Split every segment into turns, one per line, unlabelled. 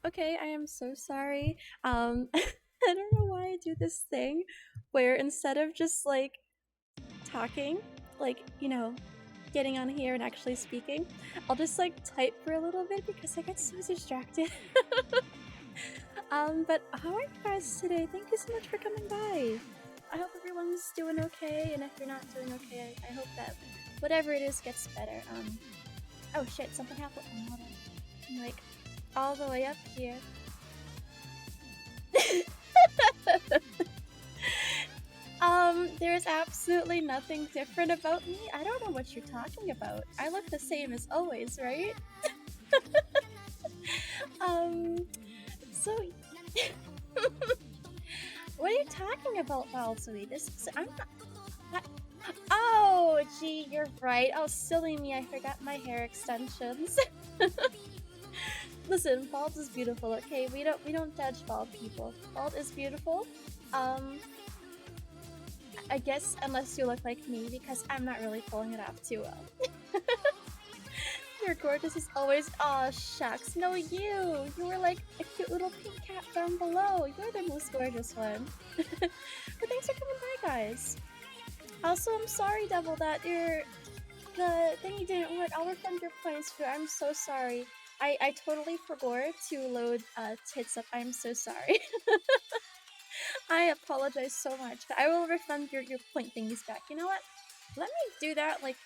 Okay, I am so sorry. I don't know why I do this thing where instead of just like talking, like, getting on here and actually speaking, I'll just like type for a little bit because I get so distracted. But how are you guys today? Thank you so much for coming by. I hope everyone's doing okay, and if you're not doing okay, I hope that whatever it is gets better. Oh shit, something happened. Hold on. I'm like all the way up here. There's absolutely nothing different about me. I don't know what you're talking about. I look the same as always, right? Um, so what are you talking about, Valsui? This is I'm not. Oh, gee, you're right. Oh, silly me! I forgot my hair extensions. Listen, bald is beautiful. Okay, we don't judge bald people. Bald is beautiful. Um, I guess unless you look like me, because I'm not really pulling it off too well. You're gorgeous as always. Aw, shucks. No, you! You were like a cute little pink cat down below. You're the most gorgeous one. But thanks for coming by, guys. Also, I'm sorry, Devil, that the thingy didn't work. I'll refund your points for I'm so sorry. I totally forgot to load tits up. I'm so sorry. I apologize so much. I will refund your point thingies back. You know what? Let me do that like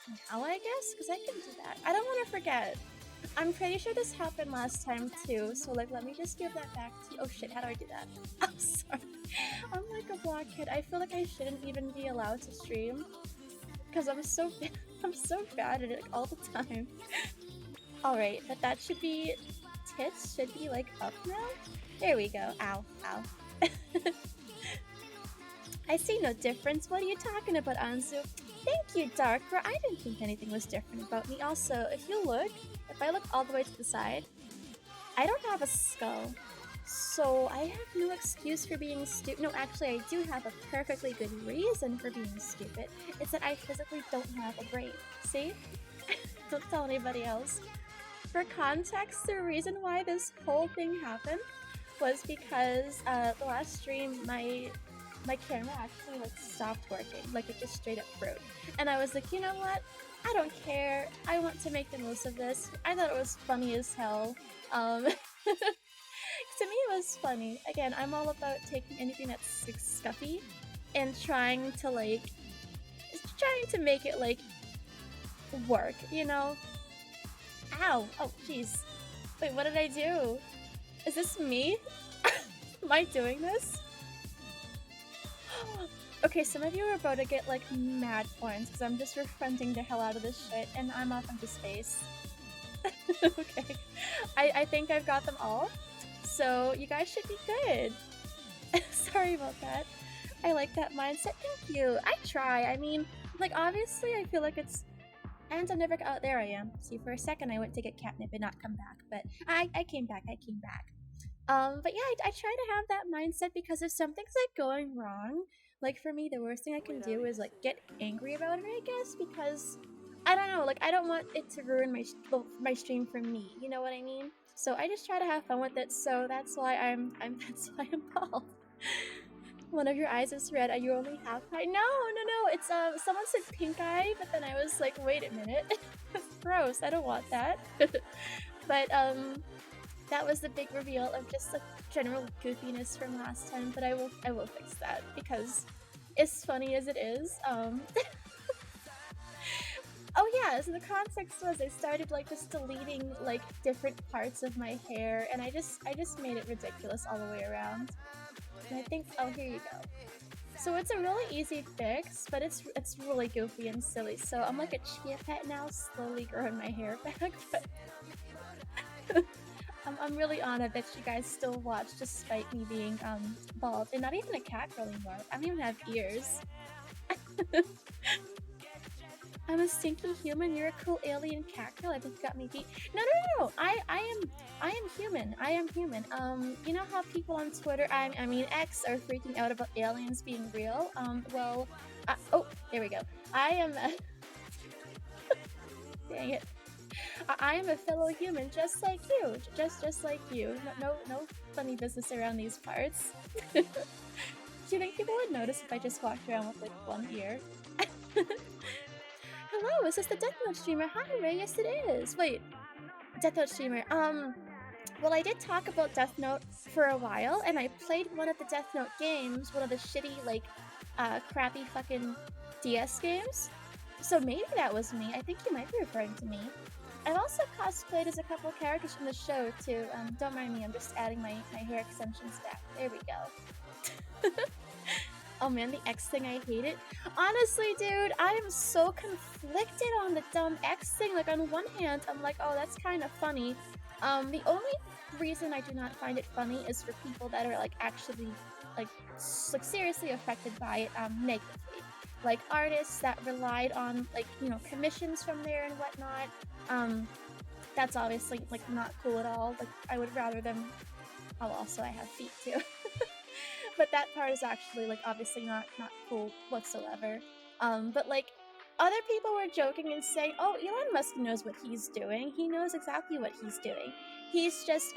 now, I guess, because I can do that. I don't want to forget. I'm pretty sure this happened last time too, so like let me just give that back to you. Oh shit, how do I do that? I'm sorry. I'm like a blockhead. I feel like I shouldn't even be allowed to stream because I'm so I'm so bad at it like, all the time. All right, but that should be tits should be like up now. There we go. Ow, ow. I see no difference. What are you talking about, Anzu? Thank you, Darker. I didn't think anything was different about me. Also, if I look all the way to the side, I don't have a skull. So I have no excuse for being stupid. No, actually, I do have a perfectly good reason for being stupid. It's that I physically don't have a brain. See? Don't tell anybody else. For context, the reason why this whole thing happened was because the last stream, my camera actually like stopped working, like it just straight up broke. And I was like, you know what? I don't care. I want to make the most of this. I thought it was funny as hell. To me, it was funny. Again, I'm all about taking anything that's like, scuffy and trying to make it like work. You know? Ow! Oh, jeez. Wait, what did I do? Is this me? Am I doing this? Okay, some of you are about to get like mad points because I'm just refunding the hell out of this shit and I'm off into space. Okay, I think I've got them all, so you guys should be good. Sorry about that. I like that mindset. Thank you. I try. I mean, like obviously, I feel like it's. And I'm never. Oh, there I am. See, for a second I went to get catnip and not come back, but I came back. I came back. But yeah, I try to have that mindset because if something's like going wrong, like for me, the worst thing I can do is like get angry about it, I guess, because I don't know, like I don't want it to ruin my stream for me. You know what I mean? So I just try to have fun with it. So that's why I'm that's why I'm bald. One of your eyes is red. Are you only half eye? No, no, no. It's someone said pink eye, but then I was like, wait a minute, that's gross. I don't want that. But that was the big reveal of just the general goofiness from last time, but I will fix that because as funny as it is, oh yeah, so the context was I started like just deleting like different parts of my hair and I just made it ridiculous all the way around. And I think oh here you go. So it's a really easy fix, but it's really goofy and silly. So I'm like a chia pet now, slowly growing my hair back, but I'm really honored that you guys still watch despite me being bald and not even a cat girl anymore. I don't even have ears. I'm a stinky human. You're a cool alien cat girl. I think you got me beat. No, no, no, no. I am human. I am human. You know how people on Twitter, I mean X, are freaking out about aliens being real. Well, oh, there we go. I am. Dang it. I am a fellow human, just like you. Just like you. No funny business around these parts. Do you think people would notice if I just walked around with like one ear? Hello, is this the Death Note streamer? Hi, Ray. Yes, it is. Wait, Death Note streamer. Well, I did talk about Death Note for a while, and I played one of the Death Note games, one of the shitty, like, crappy fucking DS games. So maybe that was me. I think you might be referring to me. I've also cosplayed as a couple characters from the show, too. Don't mind me, I'm just adding my hair extensions back. There we go. Oh man, the X thing, I hate it. Honestly, dude, I am so conflicted on the dumb X thing. Like, on one hand, I'm like, oh, that's kind of funny. The only reason I do not find it funny is for people that are, like, actually, like seriously affected by it, negatively. Like, artists that relied on, like, you know, commissions from there and whatnot. That's obviously, like, not cool at all. Like, I would rather them... Oh, also, I have feet, too. But that part is actually, like, obviously not cool whatsoever. But, like, other people were joking and saying, oh, Elon Musk knows what he's doing. He knows exactly what he's doing. He's just,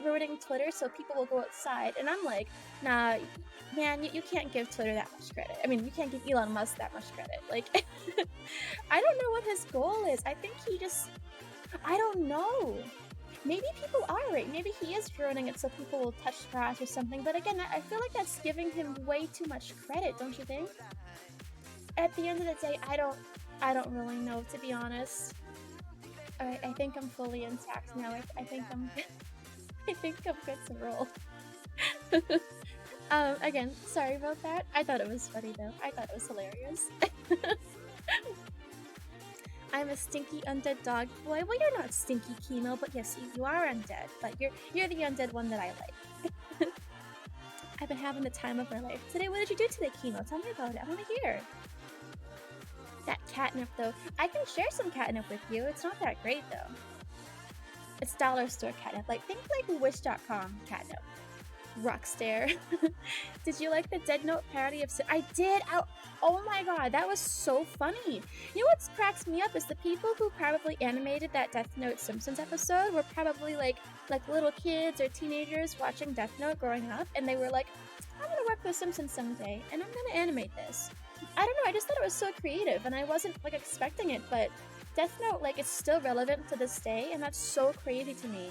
ruining Twitter so people will go outside. And I'm like, nah, man, you can't give Twitter that much credit. I mean, you can't give Elon Musk that much credit. Like, I don't know what his goal is. I think he just... I don't know. Maybe people are right. Maybe he is ruining it so people will touch grass or something. But again, I feel like that's giving him way too much credit, don't you think? At the end of the day, I don't really know, to be honest. Alright, I think I'm fully intact now. I think I'm I think I'm good to roll. Again, sorry about that. I thought it was funny though. I thought it was hilarious. I'm a stinky undead dog boy. Well, you're not stinky, Chemo, but yes, you are undead. But you're the undead one that I like. I've been having the time of my life. Today, what did you do today, Chemo? Tell me about it. I want to hear. That catnip, though. I can share some catnip with you. It's not that great, though. It's dollar store catnip. Like, think like Wish.com catnip. Rockstare. Did you like the Dead Note parody of... I did! Oh my god, that was so funny! You know what cracks me up is the people who probably animated that Death Note Simpsons episode were probably like little kids or teenagers watching Death Note growing up, and they were like, I'm gonna work with Simpsons someday, and I'm gonna animate this. I don't know, I just thought it was so creative, and I wasn't like expecting it, but Death Note, like, it's still relevant to this day, and that's so crazy to me.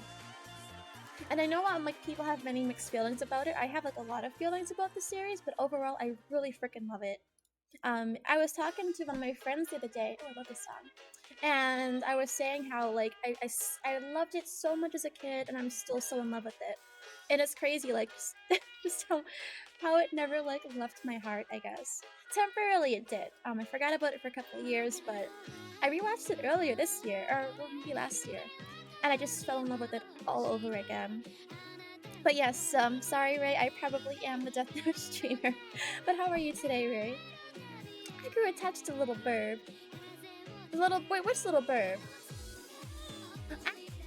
And I know like people have many mixed feelings about it. I have like a lot of feelings about the series, but overall I really freaking love it. I was talking to one of my friends the other day. Oh, I love this song. And I was saying how like I loved it so much as a kid, and I'm still so in love with it. And it's crazy, like just how it never like left my heart, I guess. Temporarily it did. I forgot about it for a couple of years, but I rewatched it earlier this year, or well, maybe last year. And I just fell in love with it all over again. But yes, sorry Ray, I probably am the Death Note streamer. But how are you today, Ray? I grew attached to little Burb. Wait, which little Burb?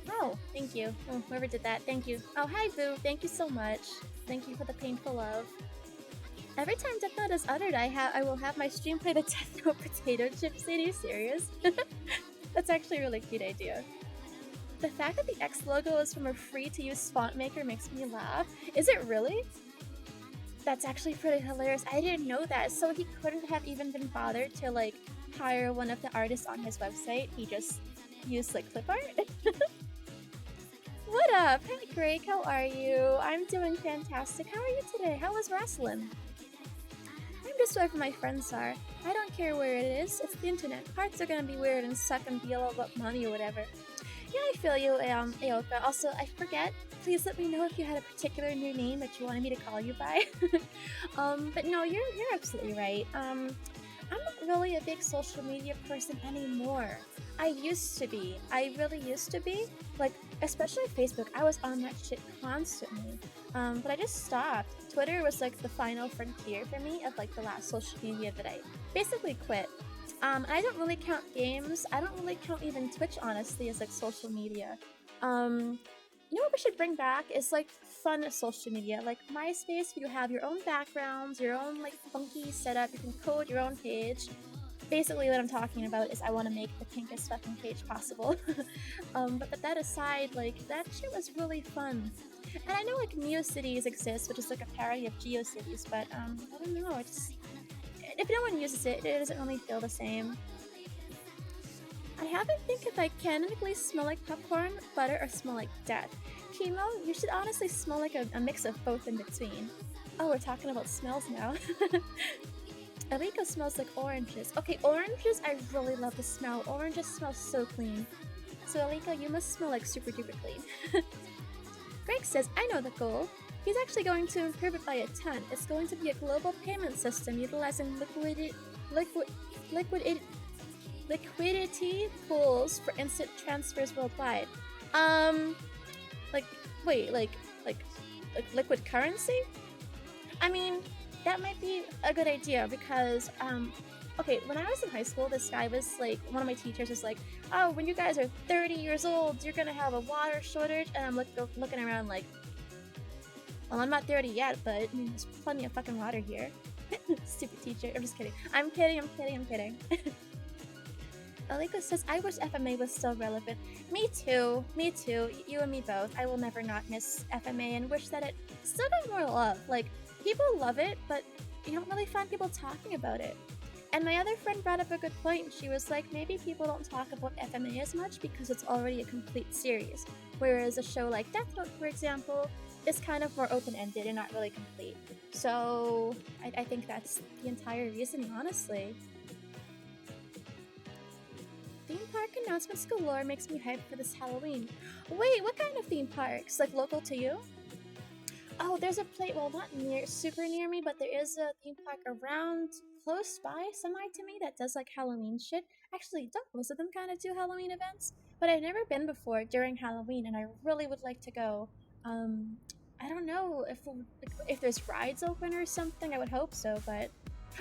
Oh, thank you. Oh, whoever did that, thank you. Oh, hi Boo, thank you so much. Thank you for the painful love. Every time Death Note is uttered, I will have my stream play the Death Note potato chips. Are you serious? That's actually a really cute idea. The fact that the X logo is from a free-to-use font maker makes me laugh. Is it really? That's actually pretty hilarious. I didn't know that. So he couldn't have even been bothered to like hire one of the artists on his website. He just used like clip art. What up? Hi Greg, how are you? I'm doing fantastic. How are you today? How was wrestling? I'm just wherever my friends are. I don't care where it is. It's the internet. Parts are gonna be weird and suck and be all about money or whatever. Yeah, I feel you, Aoka. Also, I forget, please let me know if you had a particular new name that you wanted me to call you by. But no, you're absolutely right. I'm not really a big social media person anymore. I used to be. I really used to be. Like, especially Facebook, I was on that shit constantly. But I just stopped. Twitter was like the final frontier for me of like the last social media that I basically quit. I don't really count games. I don't really count even Twitch, honestly, as like social media. You know what we should bring back is like fun social media, like MySpace. You have your own backgrounds, your own like funky setup. You can code your own page. basically what I'm talking about is I want to make the pinkest fucking page possible. But that aside, like, that shit was really fun. And I know, like, MeoCities exist, which is like a parody of GeoCities, but, I don't know, it's... If no one uses it, it doesn't really feel the same. I haven't think if I canonically smell like popcorn, butter, or smell like death. Chemo, you should honestly smell like a mix of both in between. Oh, we're talking about smells now. Alika smells like oranges. Okay, oranges, I really love the smell. Oranges smell so clean. So Alika, you must smell like super duper clean. Greg says, I know the goal. He's actually going to improve it by a ton. It's going to be a global payment system utilizing liquidity pools for instant transfers worldwide. Like, wait, like liquid currency? I mean, that might be a good idea because, okay, when I was in high school, this guy was like, one of my teachers was like, oh, when you guys are 30 years old, you're gonna have a water shortage, and I'm looking around like, well, I'm not 30 yet, but I mean, there's plenty of fucking water here. Stupid teacher. I'm just kidding. I'm kidding. Alika says, I wish FMA was still relevant. Me too. You and me both. I will never not miss FMA and wish that it still got more love. Like, people love it, but you don't really find people talking about it. And my other friend brought up a good point. She was like, maybe people don't talk about FMA as much because it's already a complete series. Whereas a show like Death Note, for example, is kind of more open-ended and not really complete. So I think that's the entire reason, honestly. Theme park announcements galore makes me hyped for this Halloween. Wait, what kind of theme parks? Like local to you? Oh, there's a place, well, not super near me, but there is a theme park around close by semi to me that does like Halloween shit. Actually, don't most of them kind of do Halloween events, but I've never been before during Halloween, and I really would like to go. Um, I don't know if there's rides open or something. I would hope so, but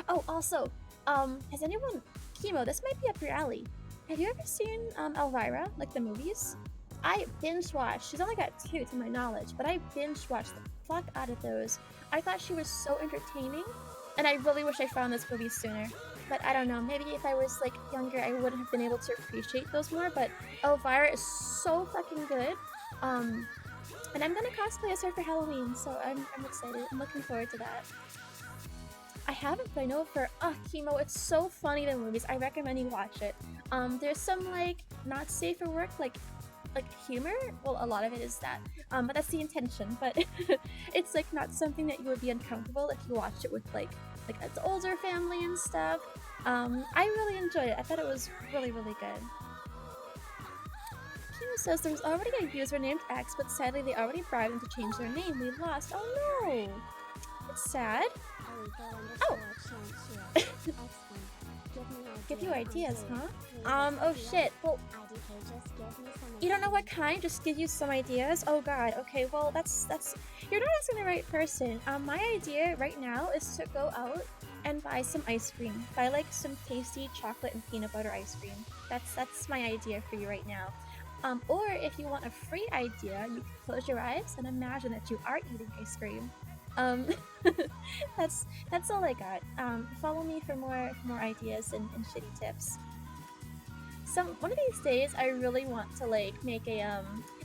oh, also, has anyone Chemo? This might be up your alley. Have you ever seen Elvira, like the movies? I binge watched. She's only got 2 to my knowledge, but I binge watched the fuck out of those. I thought she was so entertaining, and I really wish I found this movie sooner. But I don't know, maybe if I was like younger, I would have been able to appreciate those more. But Elvira is so fucking good. And I'm gonna cosplay as her for Halloween, so I'm excited. I'm looking forward to that. I haven't, but I know for Chemo, it's so funny, the movies. I recommend you watch it. There's some like not safe for work like humor. Well, a lot of it is that, but that's the intention. But it's like not something that you would be uncomfortable if you watched it with like an older family and stuff. I really enjoyed it. I thought it was really good. Chemo says there's already a user named X, but sadly they already bribed them to change their name. We lost. Oh no, that's sad. Oh. Give you ideas, huh? Oh shit. Well, you don't know what kind? Just give you some ideas? Oh god. Okay, well that's you're not asking the right person. My idea right now is to go out and buy some ice cream. Buy like some tasty chocolate and peanut butter ice cream. That's my idea for you right now. Or if you want a free idea, you can close your eyes and imagine that you are eating ice cream. That's all I got. Follow me for more ideas and shitty tips. One of these days, I really want to like make a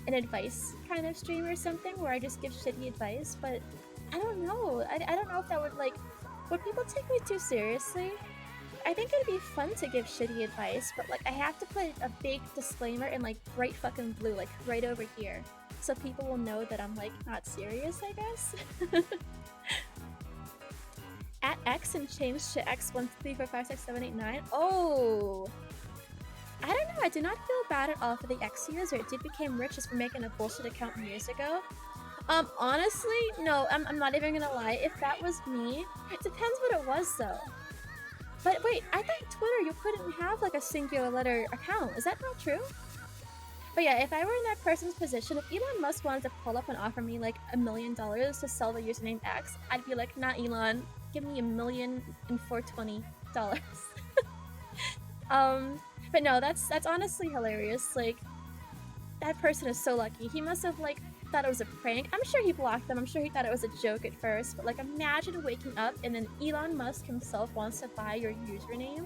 an advice kind of stream or something where I just give shitty advice, but I don't know. I don't know if that would people take me too seriously? I think it'd be fun to give shitty advice, but like I have to put a big disclaimer in like bright fucking blue, like right over here, so people will know that I'm like not serious, I guess. At X and change to X134567889. Oh, I don't know. I do not feel bad at all for the X user. It did become rich just for making a bullshit account years ago. Honestly, no. I'm not even gonna lie. If that was me, it depends what it was though. But wait, I thought Twitter you couldn't have like a singular letter account. Is that not true? But yeah, if I were in that person's position, if Elon Musk wanted to pull up and offer me like $1 million to sell the username X, I'd be like, nah, Elon, give me $1,420,000. But no, that's honestly hilarious. Like, that person is so lucky. He must have like thought it was a prank. I'm sure he blocked them. I'm sure he thought it was a joke at first. But like, imagine waking up and then Elon Musk himself wants to buy your username.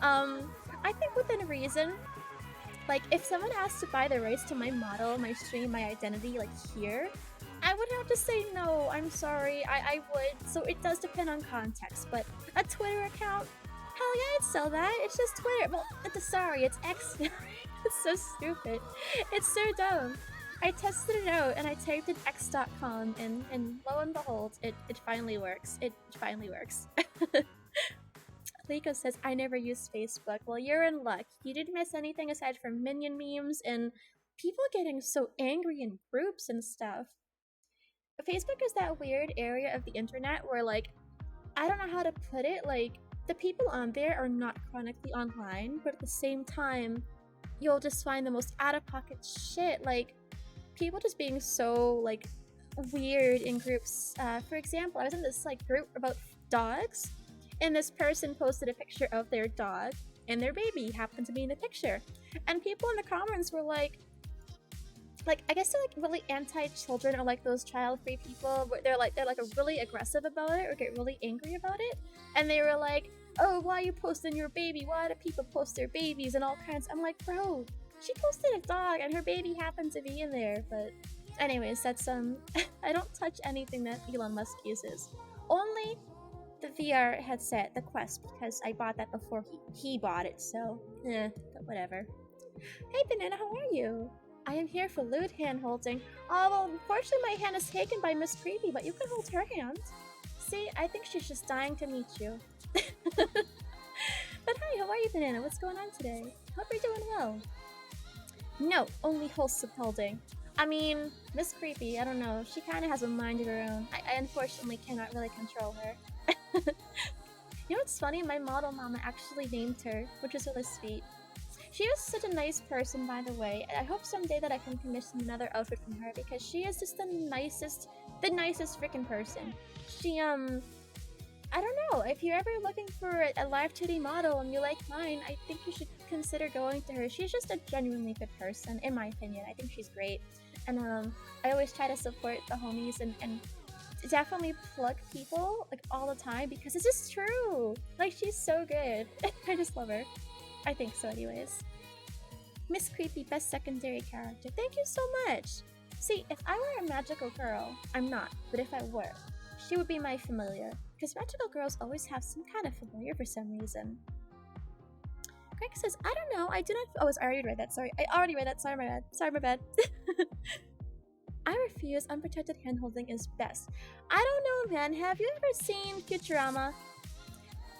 Um, I think within reason, like if someone asked to buy the rights to my model, my stream, my identity, like here, I would have to say no. I'm sorry. I would. So it does depend on context. But a Twitter account, hell yeah, I'd sell that. It's just Twitter. Well, sorry, it's X. It's so stupid. It's so dumb. I tested it out and I typed in x.com and lo and behold, it finally works. It finally works. Liko says, I never used Facebook. Well, you're in luck. You didn't miss anything aside from minion memes and people getting so angry in groups and stuff. Facebook is that weird area of the internet where, like, I don't know how to put it. Like, the people on there are not chronically online, but at the same time, you'll just find the most out of pocket shit. Like, people just being so, like, weird in groups. For example, I was in this, like, group about dogs, and this person posted a picture of their dog, and their baby happened to be in the picture. And people in the comments were like I guess they're like really anti-children or like those child-free people where they're like really aggressive about it or get really angry about it, and they were like, oh, why are you posting your baby, why do people post their babies and all kinds. I'm like, bro, she posted a dog and her baby happened to be in there. But anyways, that's I don't touch anything that Elon Musk uses, only the VR headset, the Quest, because I bought that before he bought it, so but whatever. Hey Banana, how are you? I am here for lewd hand holding. Oh, well, unfortunately my hand is taken by Miss Creepy, but you can hold her hand. See, I think she's just dying to meet you. But hi, how are you, Banana? What's going on today? Hope you're doing well. No, only wholesome holding. I mean, Miss Creepy, I don't know. She kind of has a mind of her own. I unfortunately cannot really control her. You know what's funny? My model mama actually named her, which is really sweet. She is such a nice person, by the way. I hope someday that I can commission another outfit from her because she is just the nicest freaking person. She, I don't know. If you're ever looking for a live 2D model and you like mine, I think you should consider going to her. She's just a genuinely good person, in my opinion. I think she's great. And, I always try to support the homies and definitely plug people, like, all the time because it's just true. Like, she's so good. I just love her. I think so, anyways. Miss Creepy, best secondary character. Thank you so much. See, if I were a magical girl, I'm not, but if I were, she would be my familiar. Because magical girls always have some kind of familiar for some reason. Greg says, I don't know, I do not. Oh, I already read that. Sorry. I already read that. Sorry, my bad. Sorry, my bad. I refuse. Unprotected handholding is best. I don't know, man. Have you ever seen Futurama?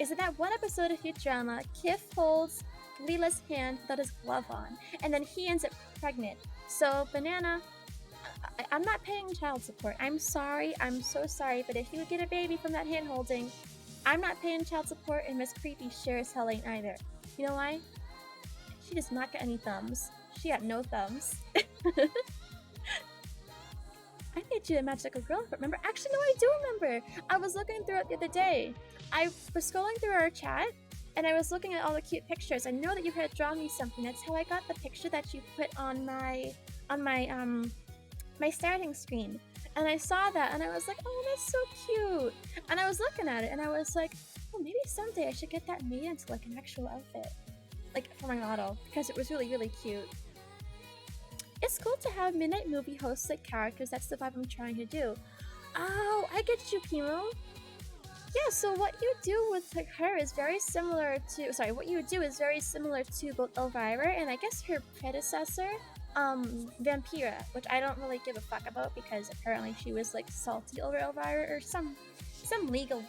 Is it that one episode of Futurama? Kif holds Leela's hand without his glove on, and then he ends up pregnant. So, Banana, I'm not paying child support. I'm sorry. I'm so sorry. But if you get a baby from that hand holding, I'm not paying child support, and Miss Creepy sure as hell ain't either. You know why? She does not get any thumbs. She got no thumbs. I made you a magical girl, remember? Actually, no, I do remember. I was looking through it the other day. I was scrolling through our chat, and I was looking at all the cute pictures. I know that you had drawn me something. That's how I got the picture that you put on my my starting screen. And I saw that, and I was like, oh, that's so cute. And I was looking at it, and I was like, oh, maybe someday I should get that made into like an actual outfit, like for my model, because it was really, really cute. It's cool to have midnight movie hosts like characters. That's the vibe I'm trying to do. Oh, I get you, Pimo. Yeah, so what you do with like, her is very similar to. Sorry, what you would do is very similar to both Elvira and I guess her predecessor, Vampira, which I don't really give a fuck about because apparently she was like salty over Elvira or some legal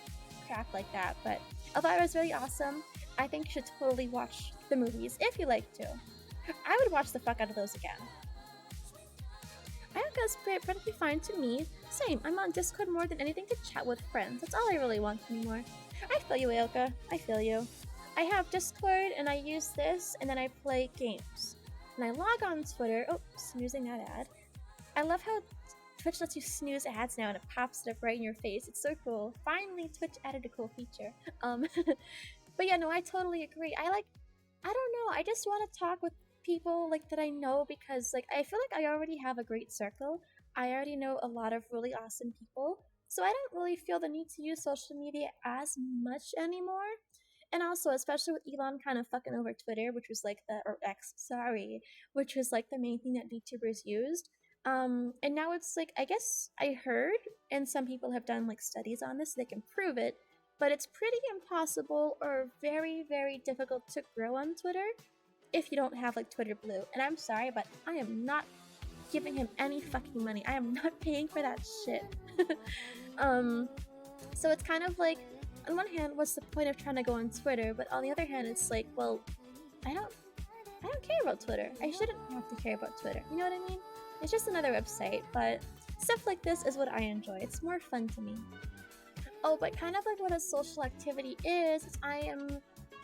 crap like that. But Elvira is really awesome. I think you should totally watch the movies if you like to. I would watch the fuck out of those again. Ayaka's perfectly fine to me. Same, I'm on Discord more than anything to chat with friends. That's all I really want anymore. I feel you, Ayoka. I feel you. I have Discord and I use this and then I play games. And I log on Twitter. Oh, snoozing that ad. I love how Twitch lets you snooze ads now and it pops it up right in your face. It's so cool. Finally, Twitch added a cool feature. But yeah, no, I totally agree. I don't know. I just want to talk with people like that I know because like I feel like I already have a great circle. I already know a lot of really awesome people. So I don't really feel the need to use social media as much anymore. And also, especially with Elon kind of fucking over Twitter, which was like or X, sorry, which was like the main thing that VTubers used. And now it's like, I guess I heard, and some people have done like studies on this, so they can prove it, but it's pretty impossible or very, very difficult to grow on Twitter if you don't have like Twitter Blue. And I'm sorry, but I am not giving him any fucking money. I am not paying for that shit. So it's kind of like, on one hand, what's the point of trying to go on Twitter? But on the other hand, it's like, well, I don't care about Twitter. I shouldn't have to care about Twitter. You know what I mean? It's just another website, but stuff like this is what I enjoy. It's more fun to me. Oh, but kind of like what a social activity is I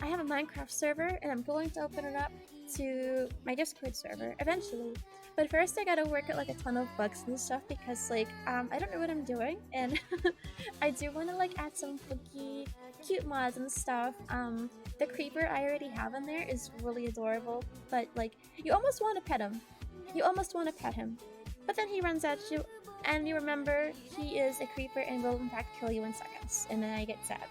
have a Minecraft server and I'm going to open it up to my Discord server eventually. But first I gotta work out like a ton of bugs and stuff because like I don't know what I'm doing, and I do want to like add some funky cute mods and stuff. The creeper I already have in there is really adorable, but like you almost want to pet him. You almost want to pet him. But then he runs at you and you remember he is a creeper and will in fact kill you in seconds, and then I get sad.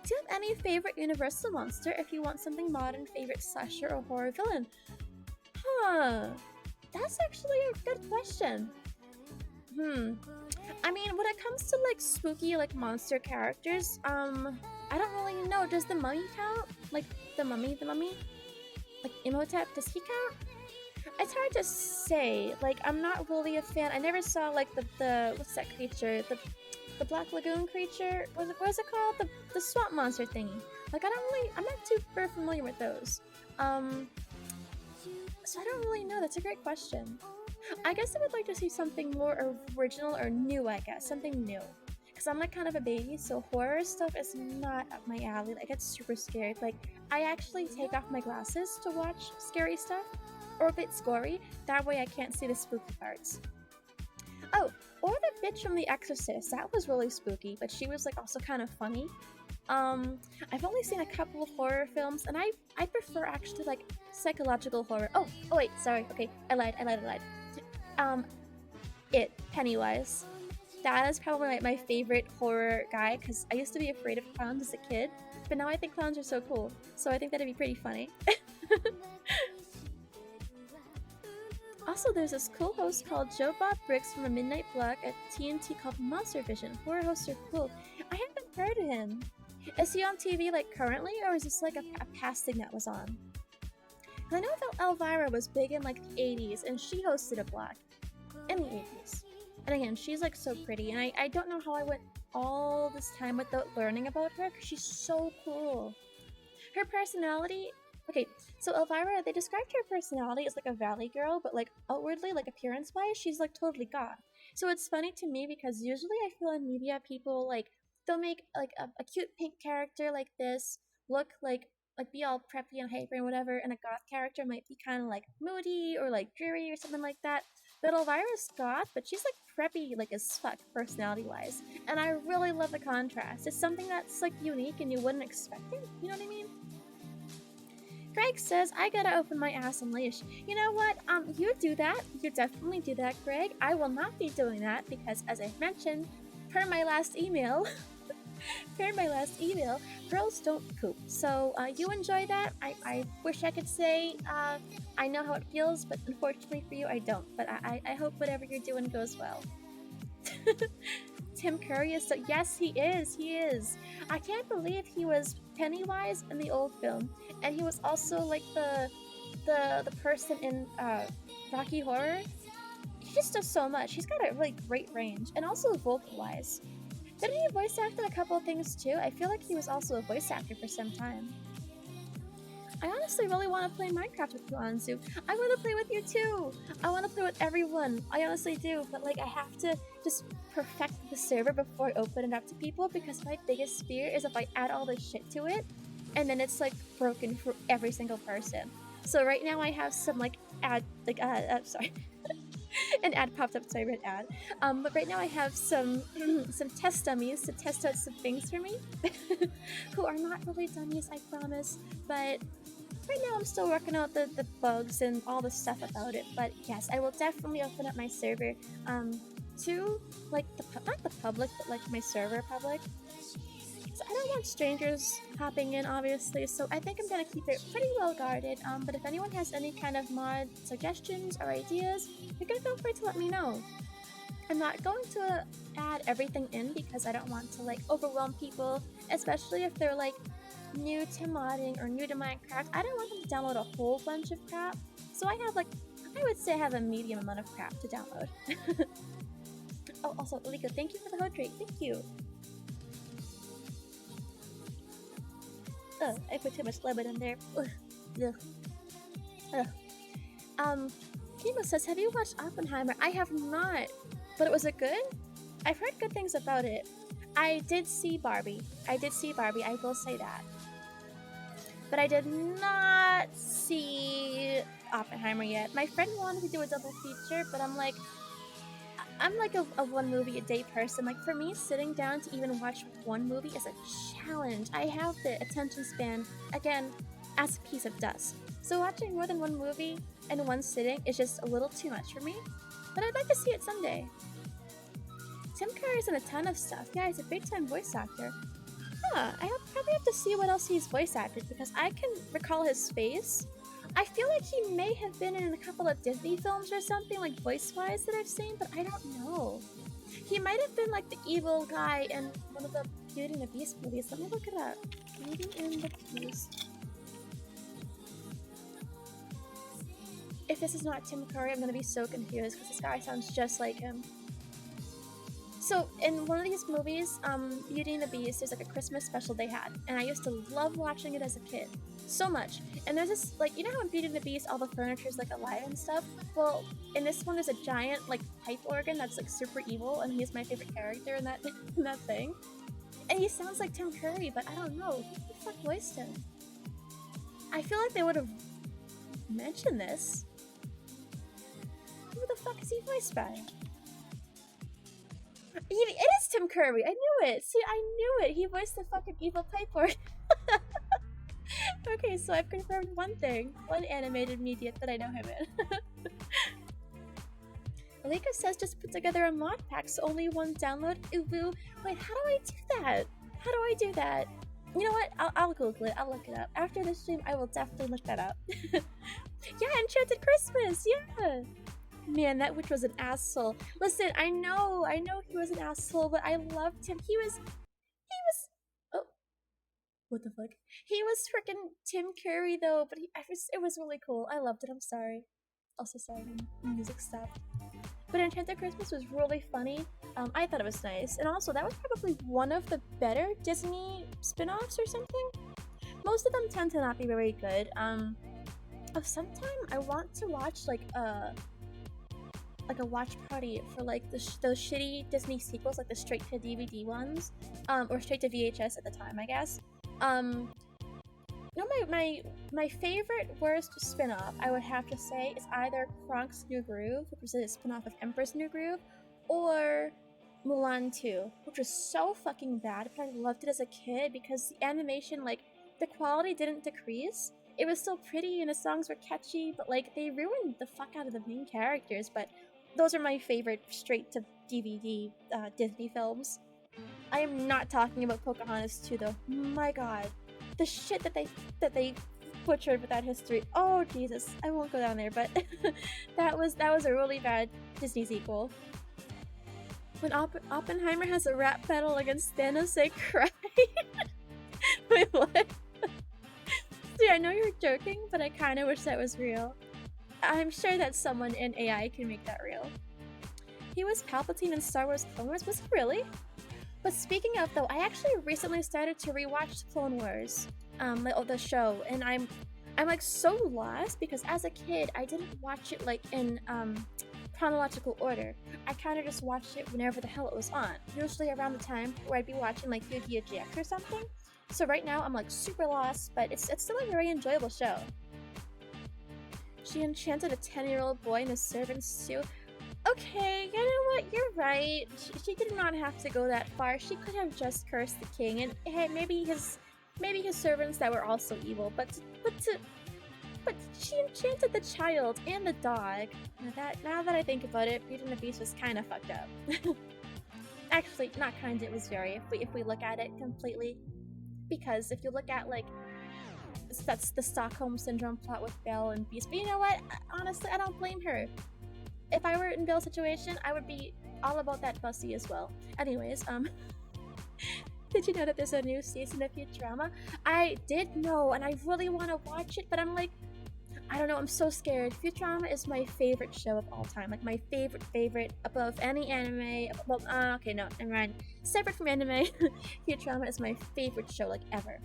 Do you have any favorite Universal monster if you want something modern, favorite slasher or horror villain? Huh, that's actually a good question. I mean, when it comes to like spooky like monster characters, I don't really know. Does the mummy count? Like the mummy? Like Imhotep, does he count? It's hard to say. Like, I'm not really a fan. I never saw like the what's that creature? The Black Lagoon creature? What is it called? The swamp monster thingy. Like, I'm not super familiar with those. So I don't really know. That's a great question. I guess I would like to see something more original or new, I guess. Something new. Because I'm like kind of a baby, so horror stuff is not up my alley. Like, I get super scared. Like, I actually take off my glasses to watch scary stuff. Or if it's gory, that way I can't see the spooky parts. Oh, or the bitch from The Exorcist. That was really spooky, but she was like also kind of funny. I've only seen a couple of horror films, and I prefer actually like psychological horror. Oh wait, sorry. Okay, I lied. Pennywise. That is probably my favorite horror guy, because I used to be afraid of clowns as a kid, but now I think clowns are so cool, so I think that'd be pretty funny. Also, there's this cool host called Joe Bob Briggs from a midnight blog at TNT called Monster Vision. Horror hosts are cool. I haven't heard of him. Is he on TV like currently, or is this like a past thing that was on? I know that Elvira was big in like the 80s, and she hosted a blog in the 80s. And again, she's like so pretty, and I don't know how I went all this time without learning about her, because she's so cool. Her personality... Okay, so Elvira, they described her personality as like a valley girl, but like outwardly, like appearance-wise, she's like totally goth. So it's funny to me because usually I feel in media people like, they'll make like a cute pink character like this look like be all preppy and hyper and whatever, and a goth character might be kind of like moody or like dreary or something like that. But Elvira's goth, but she's like preppy like as fuck personality-wise, and I really love the contrast. It's something that's like unique and you wouldn't expect it, you know what I mean? Greg says, I gotta open my ass and leash. You know what? You do that. You definitely do that, Greg. I will not be doing that because, as I've mentioned, per my last email, girls don't poop. So, you enjoy that. I wish I could say, I know how it feels, but unfortunately for you, I don't. But I hope whatever you're doing goes well. Tim Curry is so... Yes, he is. I can't believe he was Pennywise in the old film, and he was also like the person in Rocky Horror. He just does so much. He's got a really great range, and also vocal-wise. Didn't he voice act in a couple of things too? I feel like he was also a voice actor for some time. I honestly really want to play Minecraft with you, Anzu. I want to play with you too! I want to play with everyone. I honestly do, but like I have to just perfect the server before I open it up to people, because my biggest fear is if I add all this shit to it, and then it's like broken for every single person. So right now I have some like sorry. An ad popped up, so I read ad. But right now I have some test dummies to test out some things for me, who are not really dummies, I promise. But right now I'm still working out the bugs and all the stuff about it. But yes, I will definitely open up my server to like not the public, but like my server public. So I don't want strangers hopping in, obviously, so I think I'm gonna keep it pretty well guarded. But if anyone has any kind of mod suggestions or ideas, you can feel free to let me know. I'm not going to add everything in because I don't want to like overwhelm people, especially if they're like new to modding or new to Minecraft. I don't want them to download a whole bunch of crap. So I would say I have a medium amount of crap to download. Oh, also, Alika, thank you for the hood rate. Thank you. Ugh, I put too much lemon in there. Ugh. Ugh. Ugh. Kimo says, have you watched Oppenheimer? I have not. But was it good? I've heard good things about it. I did see Barbie. I will say that. But I did not see Oppenheimer yet. My friend wanted to do a double feature, but I'm like a one movie a day person. Like for me, sitting down to even watch one movie is a challenge. I have the attention span, again, as a piece of dust. So watching more than one movie in one sitting is just a little too much for me. But I'd like to see it someday. Tim Curry's in a ton of stuff. Yeah, he's a big-time voice actor. Huh, probably have to see what else he's voice acted because I can recall his face. I feel like he may have been in a couple of Disney films or something, like voice-wise, that I've seen, but I don't know. He might have been like the evil guy in one of the Beauty and the Beast movies. Let me look it up. Beauty and the Beast. If this is not Tim Curry, I'm gonna be so confused because this guy sounds just like him. So in one of these movies, Beauty and the Beast, there's like a Christmas special they had, and I used to love watching it as a kid, so much. And there's this, like, you know how in Beauty and the Beast all the furniture is like alive and stuff? Well, in this one there's a giant like pipe organ that's like super evil, and he's my favorite character in that in that thing. And he sounds like Tim Curry, but I don't know who the fuck voiced him. I feel like they would have mentioned this. Who the fuck is he voiced by? It is Tim Curry. I knew it. See, I knew it. He voiced the fucking evil pipe organ. Okay, so I've confirmed one thing. One animated media that I know him in. Alika says just put together a mod pack so only one download. Ooh, wait, how do I do that? How do I do that? You know what? I'll Google it. I'll look it up. After the stream, I will definitely look that up. Yeah, Enchanted Christmas! Yeah! Man, that witch was an asshole. Listen, I know he was an asshole, but I loved him. He was, oh, what the fuck? He was freaking Tim Curry though, but it was really cool. I loved it, I'm sorry. Also sorry, my music stopped. But Enchanted Christmas was really funny. I thought it was nice. And also, that was probably one of the better Disney spin-offs or something. Most of them tend to not be very good. Sometime I want to watch like a watch party for like those shitty Disney sequels, like the straight to DVD ones, or straight to VHS at the time, I guess. No, my favorite worst spin-off I would have to say is either Kronk's New Groove, which was a spin-off of Emperor's New Groove, or Mulan 2, which was so fucking bad, but I loved it as a kid because the animation, like, the quality didn't decrease. It was still pretty and the songs were catchy, but like they ruined the fuck out of the main characters. But those are my favorite straight to DVD Disney films. I am not talking about Pocahontas 2 though. My god, the shit that they butchered with that history. Oh Jesus, I won't go down there. But that was a really bad Disney sequel. When Oppenheimer has a rap battle against Thanos, I cry. Wait, what? See, I know you're joking, but I kind of wish that was real. I'm sure that someone in AI can make that real. He was Palpatine in Star Wars Clone Wars, was he really? But speaking of though, I actually recently started to rewatch Clone Wars, the show, and I'm like so lost because as a kid I didn't watch it like in chronological order. I kind of just watched it whenever the hell it was on, usually around the time where I'd be watching like Yu-Gi-Oh! GX or something. So right now I'm like super lost, but it's still a very enjoyable show. She enchanted a 10-year-old boy in a servant's suit. Okay, you know what? You're right. She did not have to go that far. She could have just cursed the king, and hey, maybe his servants that were also evil. But she enchanted the child and the dog. Now that I think about it, Beauty and the Beast was kind of fucked up. actually, not kind, it was very, if we look at it completely. Because if you look at, like, that's the Stockholm Syndrome plot with Belle and Beast. But you know what? Honestly, I don't blame her. If I were in Belle's situation, I would be all about that Bussy as well. Anyways, did you know that there's a new season of Futurama? I did know, and I really want to watch it, but I'm like, I don't know, I'm so scared. Futurama is my favorite show of all time. Like, my favorite, above any anime. Well, okay, no, never mind. Separate from anime, Futurama is my favorite show, like, ever.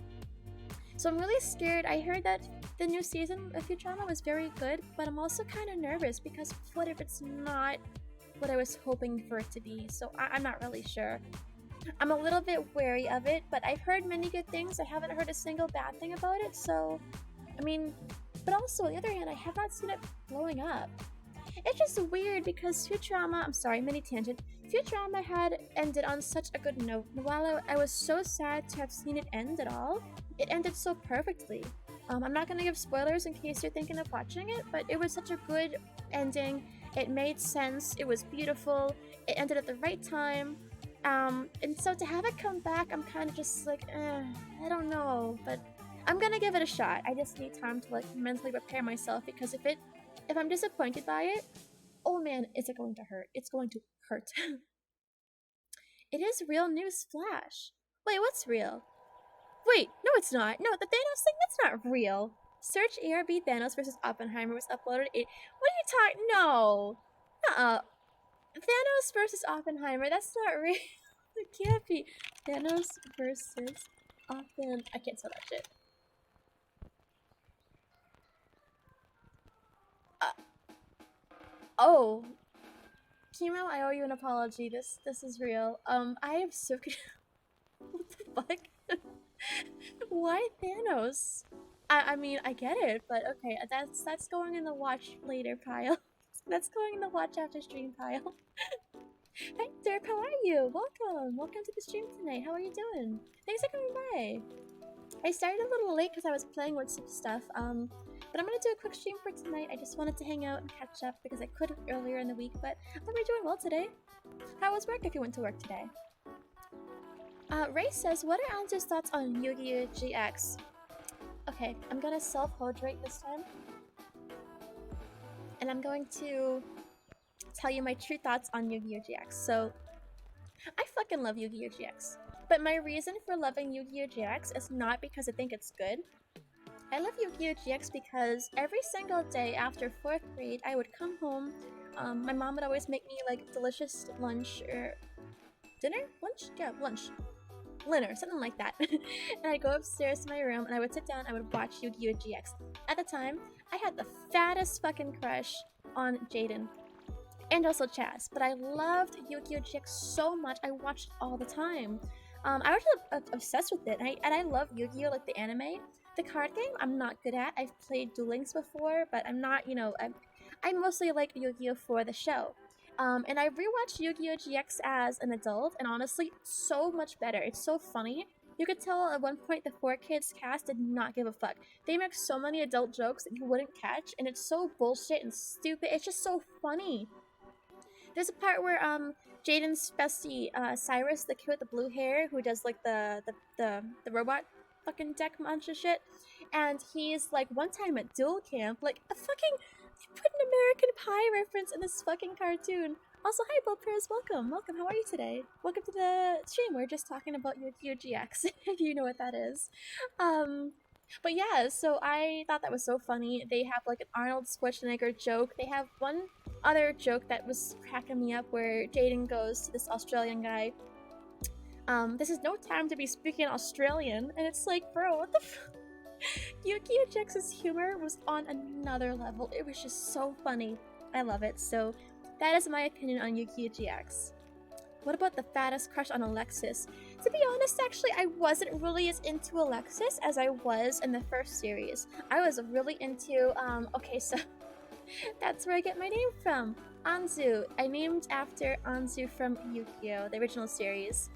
So I'm really scared. I heard that the new season of Futurama was very good, but I'm also kind of nervous because what if it's not what I was hoping for it to be? So I'm not really sure. I'm a little bit wary of it, but I've heard many good things. I haven't heard a single bad thing about it, so, I mean, but also, on the other hand, I have not seen it blowing up. It's just weird because Futurama, I'm sorry, mini tangent, Futurama had ended on such a good note. While I was so sad to have seen it end at all, it ended so perfectly. I'm not gonna give spoilers in case you're thinking of watching it, but it was such a good ending. It made sense, it was beautiful, it ended at the right time. And so to have it come back, I'm kind of just like, I don't know, but I'm gonna give it a shot. I just need time to, like, mentally prepare myself, because if I'm disappointed by it, oh man, is it going to hurt. It's going to hurt. It is real news flash. Wait, what's real? Wait, no it's not. No, the Thanos thing, that's not real. Search ARB Thanos versus Oppenheimer was uploaded. What are you talking? No. Thanos versus Oppenheimer, that's not real. It can't be. Thanos versus Oppen. I can't spell that shit. Oh, Kimo, I owe you an apology. This is real. I am so what the fuck? Why Thanos? I mean, I get it, but okay, that's going in the watch later pile. That's going in the watch after stream pile. Hi Derp, how are you? Welcome to the stream tonight. How are you doing? Thanks for coming by. I started a little late because I was playing with some stuff, but I'm gonna do a quick stream for tonight. I just wanted to hang out and catch up because I couldn't earlier in the week, but I thought we're doing well today. How was work if you went to work today? Ray says, what are Anzu's thoughts on Yu-Gi-Oh! GX? Okay, I'm gonna self-hydrate this time. And I'm going to tell you my true thoughts on Yu-Gi-Oh! GX. So, I fucking love Yu-Gi-Oh! GX. But my reason for loving Yu-Gi-Oh! GX is not because I think it's good. I love Yu-Gi-Oh! GX because every single day after 4th grade, I would come home. My mom would always make me, like, delicious lunch, or dinner? Lunch? Yeah, lunch. Dinner, something like that. And I'd go upstairs to my room, and I would sit down, I would watch Yu-Gi-Oh! GX. At the time, I had the fattest fucking crush on Jaden. And also Chaz, but I loved Yu-Gi-Oh! GX so much, I watched it all the time. I was obsessed with it, and I love Yu-Gi-Oh! Like the anime. The card game, I'm not good at. I've played Duel Links before, but I'm not, you know, I mostly like Yu-Gi-Oh! For the show. And I rewatched Yu-Gi-Oh! GX as an adult, and honestly, so much better. It's so funny. You could tell at one point the 4Kids cast did not give a fuck. They make so many adult jokes that you wouldn't catch, and it's so bullshit and stupid. It's just so funny. There's a part where Jaden's bestie Cyrus, the kid with the blue hair, who does like the robot fucking deck bunch of shit, and he's like one time at Duel Camp, like a fucking put an American Pie reference in this fucking cartoon. Also, hi Bob Paris, welcome. How are you today? Welcome to the stream. We're just talking about your GX, if you know what that is. But yeah, so I thought that was so funny. They have like an Arnold Schwarzenegger joke. They have one other joke that was cracking me up where Jaden goes to this Australian guy. This is no time to be speaking Australian. And it's like, bro, what the Yu-Gi-Oh! GX's humor was on another level. It was just so funny. I love it. So that is my opinion on Yu-Gi-Oh! GX. What about the fattest crush on Alexis? To be honest, actually, I wasn't really as into Alexis as I was in the first series. I was really into, okay, so that's where I get my name from. Anzu. I named after Anzu from Yu-Gi-Oh! The original series.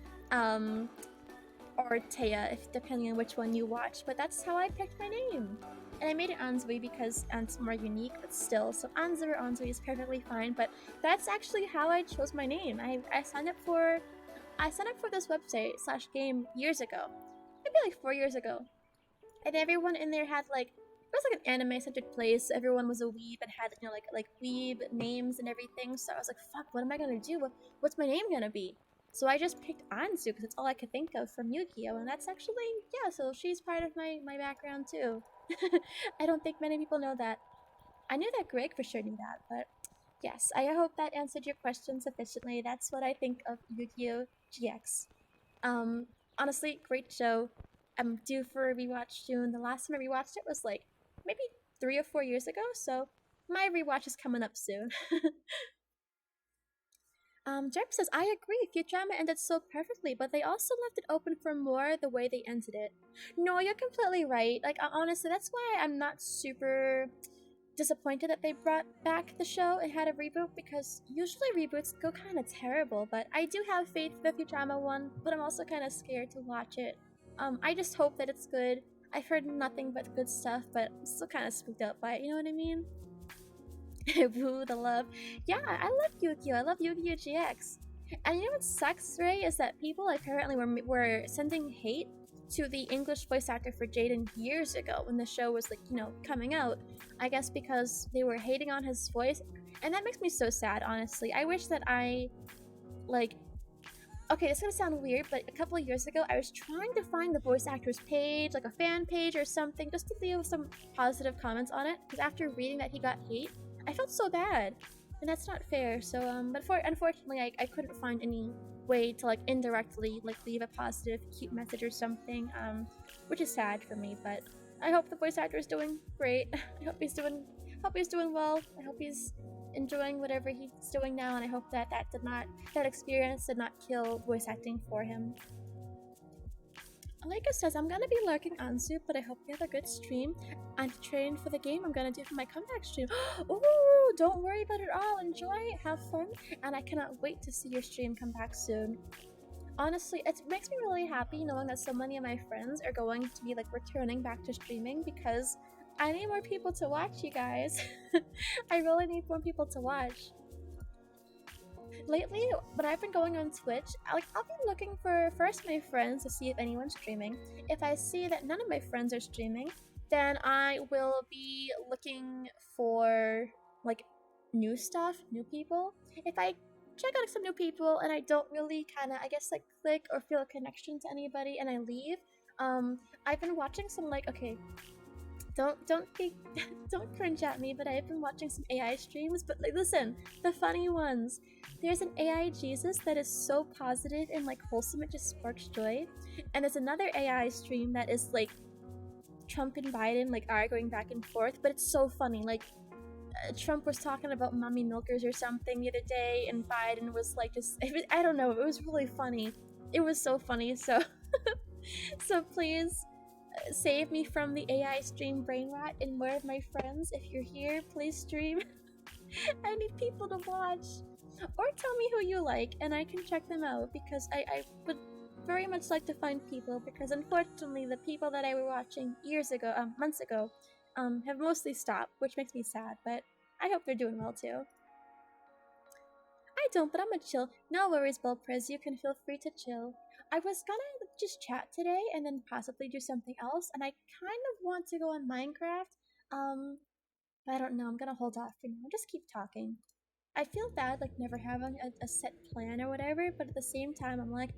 Or Taya, if depending on which one you watch, but that's how I picked my name. And I made it Anzui because it's more unique, but still, so Anzu or Anzui is perfectly fine, but that's actually how I chose my name. I signed up for I signed up for this website slash game years ago, maybe like 4 years ago, and everyone in there had like it was like an anime-centered place. So everyone was a weeb and had like weeb names and everything. So I was like, fuck, what am I gonna do? What's my name gonna be? So I just picked Anzu because it's all I could think of from Yu-Gi-Oh, and that's actually yeah. So she's part of my background too. I don't think many people know that. I knew that Greg for sure knew that, but yes, I hope that answered your question sufficiently. That's what I think of Yu-Gi-Oh GX. Um, Honestly, great show. I'm due for a rewatch soon. The last time I rewatched it was like maybe 3 or 4 years ago, so my rewatch is coming up soon. Jerp says, I agree, Futurama ended so perfectly, but they also left it open for more the way they ended it. No, you're completely right. Like, honestly, that's why I'm not super disappointed that they brought back the show and had a reboot, because usually reboots go kind of terrible, but I do have faith for the Futurama one, but I'm also kind of scared to watch it. I just hope that it's good. I've heard nothing but good stuff, but I'm still kind of spooked out by it, you know what I mean? Woo, the love. Yeah, I love Yu-Gi-Oh! I love Yu-Gi-Oh! GX. And you know what sucks, Ray, is that people apparently were sending hate to the English voice actor for Jaden years ago when the show was like, coming out. I guess because they were hating on his voice. And that makes me so sad, honestly. I wish that okay, it's gonna sound weird, but a couple of years ago, I was trying to find the voice actor's page, like a fan page or something, just to leave some positive comments on it. Because after reading that he got hate, I felt so bad, and that's not fair. So, unfortunately, I couldn't find any way to like indirectly like leave a positive, cute message or something, which is sad for me. But I hope the voice actor is doing great. I hope he's doing well. I hope he's enjoying whatever he's doing now, and I hope that that experience did not kill voice acting for him. Aleka says, I'm gonna be lurking Anzu, but I hope you have a good stream. I'm trained for the game I'm gonna do for my comeback stream. Ooh, don't worry about it all. Enjoy, have fun, and I cannot wait to see your stream come back soon. Honestly, it makes me really happy knowing that so many of my friends are going to be like returning back to streaming, because I need more people to watch, you guys. I really need more people to watch. Lately, when I've been going on Twitch, I'll be looking for first my friends to see if anyone's streaming. If I see that none of my friends are streaming, then I will be looking for like new stuff, new people. If I check out some new people and I don't really kind of, I guess, like click or feel a connection to anybody and I leave, I've been watching some okay, don't don't cringe at me, but I've been watching some AI streams, but like listen, the funny ones. There's an AI Jesus that is so positive and like wholesome, it just sparks joy. And there's another AI stream that is like Trump and Biden like arguing back and forth, but it's so funny. Like Trump was talking about mommy milkers or something the other day, and Biden was like just I don't know, it was really funny. It was so funny, so so please save me from the AI stream brain rot, and more of my friends, if you're here, please stream. I need people to watch. Or tell me who you like, and I can check them out, because I would very much like to find people, because unfortunately the people that I were watching months ago, have mostly stopped, which makes me sad, but I hope they're doing well too. I don't, but I'm gonna chill. No worries, Belprez, you can feel free to chill. I was gonna just chat today and then possibly do something else, and I kind of want to go on Minecraft, but I don't know, I'm gonna hold off for now, just keep talking. I feel bad like never having a set plan or whatever, but at the same time I'm like,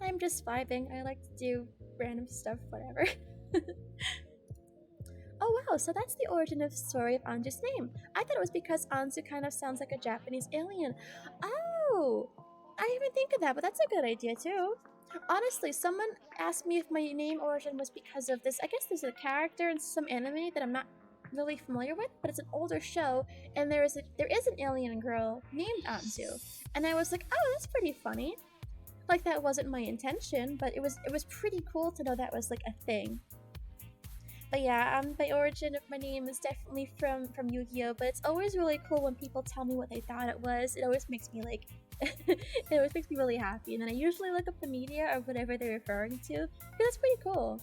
I'm just vibing. I like to do random stuff, whatever. Oh wow, so that's the origin of the story of Anju's name. I thought it was because Anzu kind of sounds like a Japanese alien. Oh, I didn't even think of that, but that's a good idea too. Honestly, someone asked me if my name origin was because of this. I guess there's a character in some anime that I'm not really familiar with, but it's an older show, and there is an alien girl named Anzu, and I was like, oh, that's pretty funny. Like that wasn't my intention, but it was pretty cool to know that was like a thing. But yeah, the origin of my name is definitely from Yu-Gi-Oh, but it's always really cool when people tell me what they thought it was. It always makes me like, it always makes me really happy, and then I usually look up the media or whatever they're referring to, because that's pretty cool.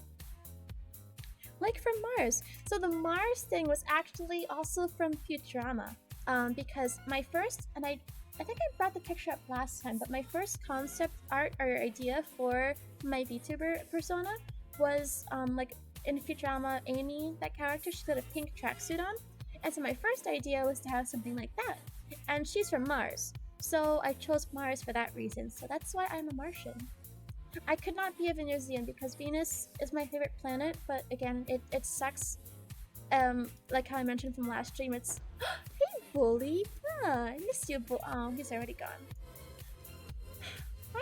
Like from Mars. So the Mars thing was actually also from Futurama, because my first, and I I think I brought the picture up last time, but my first concept art or idea for my VTuber persona was like in Futurama, Amy, that character, she's got a pink tracksuit on. And so my first idea was to have something like that. And she's from Mars. So I chose Mars for that reason. So that's why I'm a Martian. I could not be a Venusian because Venus is my favorite planet, but again, it sucks. Like how I mentioned from last stream, it's hey Bully, I miss you. Oh, he's already gone. Why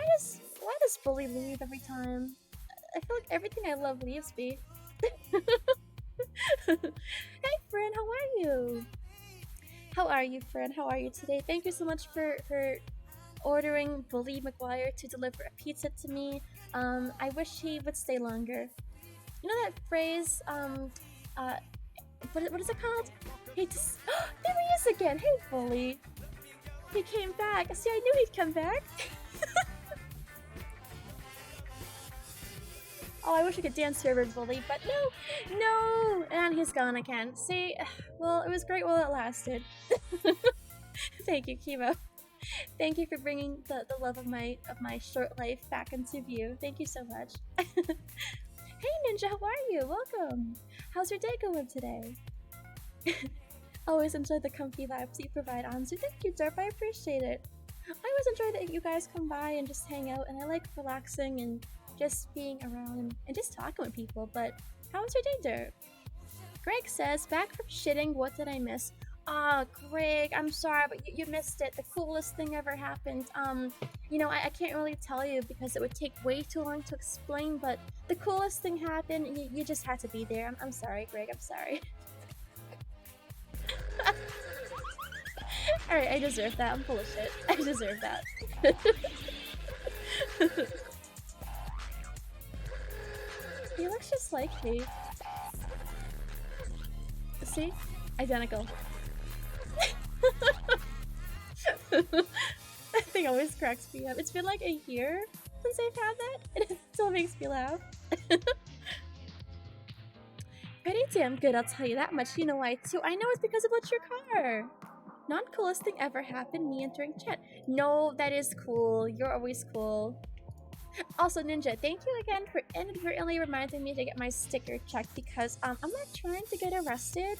does Bully leave every time? I feel like everything I love leaves me. Hey friend, how are you? How are you, friend? How are you today? Thank you so much for ordering Bully McGuire to deliver a pizza to me. I wish he would stay longer. You know that phrase, what is it called? Hey, there he is again! Hey, Bully! He came back! See, I knew he'd come back! Oh, I wish I could dance here with Bully, but no! No! And he's gone again. See, well, it was great while it lasted. Thank you, Kibo. Thank you for bringing the love of my short life back into view. Thank you so much. Hey Ninja, how are you? Welcome! How's your day going today? Always enjoy the comfy vibes you provide, Anzu. Thank you, Derp, I appreciate it. I always enjoy that you guys come by and just hang out, and I like relaxing and just being around and just talking with people, but how was your day, Derp? Greg says, back from shitting, what did I miss? Ah, Greg, I'm sorry, but you missed it. The coolest thing ever happened. You know, I can't really tell you because it would take way too long to explain, but the coolest thing happened. You just had to be there. I'm sorry, Greg, I'm sorry. Alright, I deserve that. I'm full of shit. I deserve that. He looks just like me. See? Identical. That thing always cracks me up. It's been like a year since I've had that, and it still makes me laugh. Pretty damn good, I'll tell you that much. You know why too? I know it's because about your car. Non-coolest thing ever happened, me entering chat. No, that is cool. You're always cool. Also, Ninja, thank you again for inadvertently reminding me to get my sticker checked because I'm not trying to get arrested.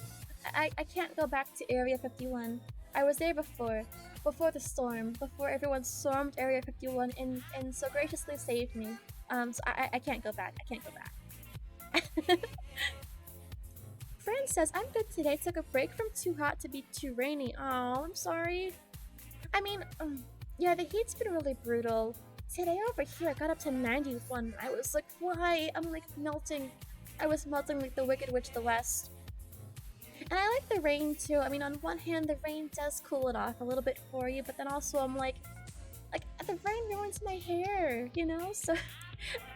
I can't go back to Area 51. I was there before the storm, before everyone stormed Area 51 and so graciously saved me. So I can't go back. I can't go back. Friend says, I'm good today. Took a break from too hot to be too rainy. Oh, I'm sorry. I mean, yeah, the heat's been really brutal. Today over here, I got up to 91. I was like, why? I'm like melting. I was melting like the Wicked Witch of the West. And I like the rain too. I mean, on one hand, the rain does cool it off a little bit for you, but then also I'm like the rain ruins my hair, you know? So I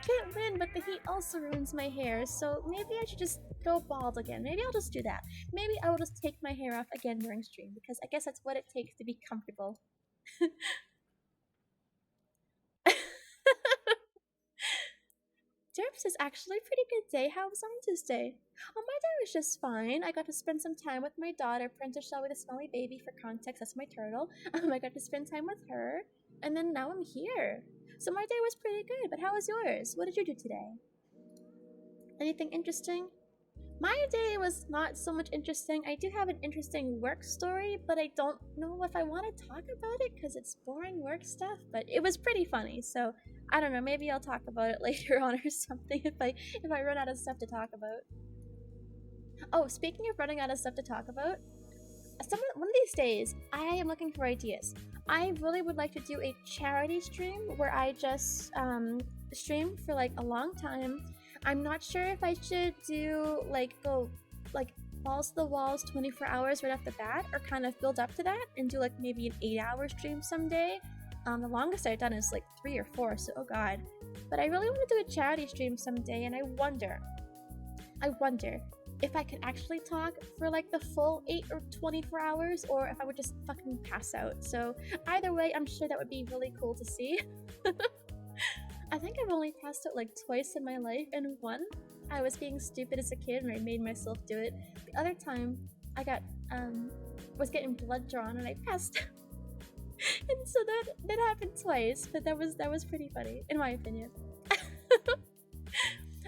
can't win, but the heat also ruins my hair. So maybe I should just go bald again. Maybe I'll just do that. Maybe I will just take my hair off again during stream because I guess that's what it takes to be comfortable. Derps is actually a pretty good day. How was Anzu's day? Oh, my day was just fine. I got to spend some time with my daughter, Princess Shell with a smelly baby. For context, that's my turtle. I got to spend time with her, and then now I'm here. So my day was pretty good, but how was yours? What did you do today? Anything interesting? My day was not so much interesting. I do have an interesting work story, but I don't know if I want to talk about it because it's boring work stuff, but it was pretty funny, so I don't know, maybe I'll talk about it later on or something if I run out of stuff to talk about. Oh, speaking of running out of stuff to talk about, one of these days, I am looking for ideas. I really would like to do a charity stream where I just stream for like a long time. I'm not sure if I should do go balls to the walls 24 hours right off the bat or kind of build up to that and do like maybe an 8-hour stream someday. The longest I've done is like 3 or 4, so oh god. But I really want to do a charity stream someday, and I wonder if I could actually talk for like the full 8 or 24 hours or if I would just fucking pass out. So either way, I'm sure that would be really cool to see. I think I've only passed out like twice in my life, and one, I was being stupid as a kid and I made myself do it. The other time, I got, was getting blood drawn and I passed out. And so that happened twice, but that was pretty funny, in my opinion.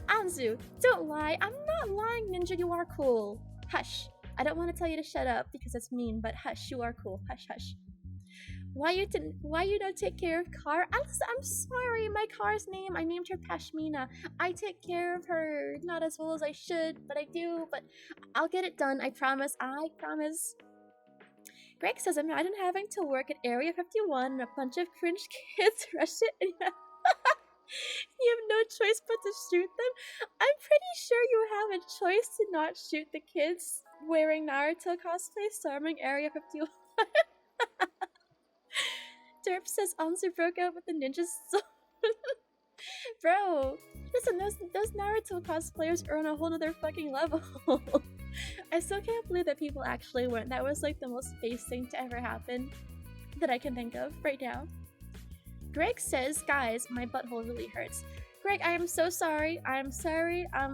Anzu, don't lie. I'm not lying, Ninja. You are cool. Hush. I don't want to tell you to shut up because that's mean, but hush. You are cool. Hush, hush. Why you don't take care of Car? I'm sorry. My car's name. I named her Pashmina. I take care of her not as well as I should, but I do. But I'll get it done. I promise. I promise. Greg says, imagine having to work at Area 51 and a bunch of cringe kids rush it and you have no choice but to shoot them. I'm pretty sure you have a choice to not shoot the kids wearing Naruto cosplay storming Area 51. Derp says Anzu broke out with the ninjas. Bro, listen, those Naruto cosplayers are on a whole other fucking level. I still can't believe that people actually went. That was like the most face thing to ever happen that I can think of right now. Greg says, guys, my butthole really hurts. Greg, I am so sorry. I'm sorry. I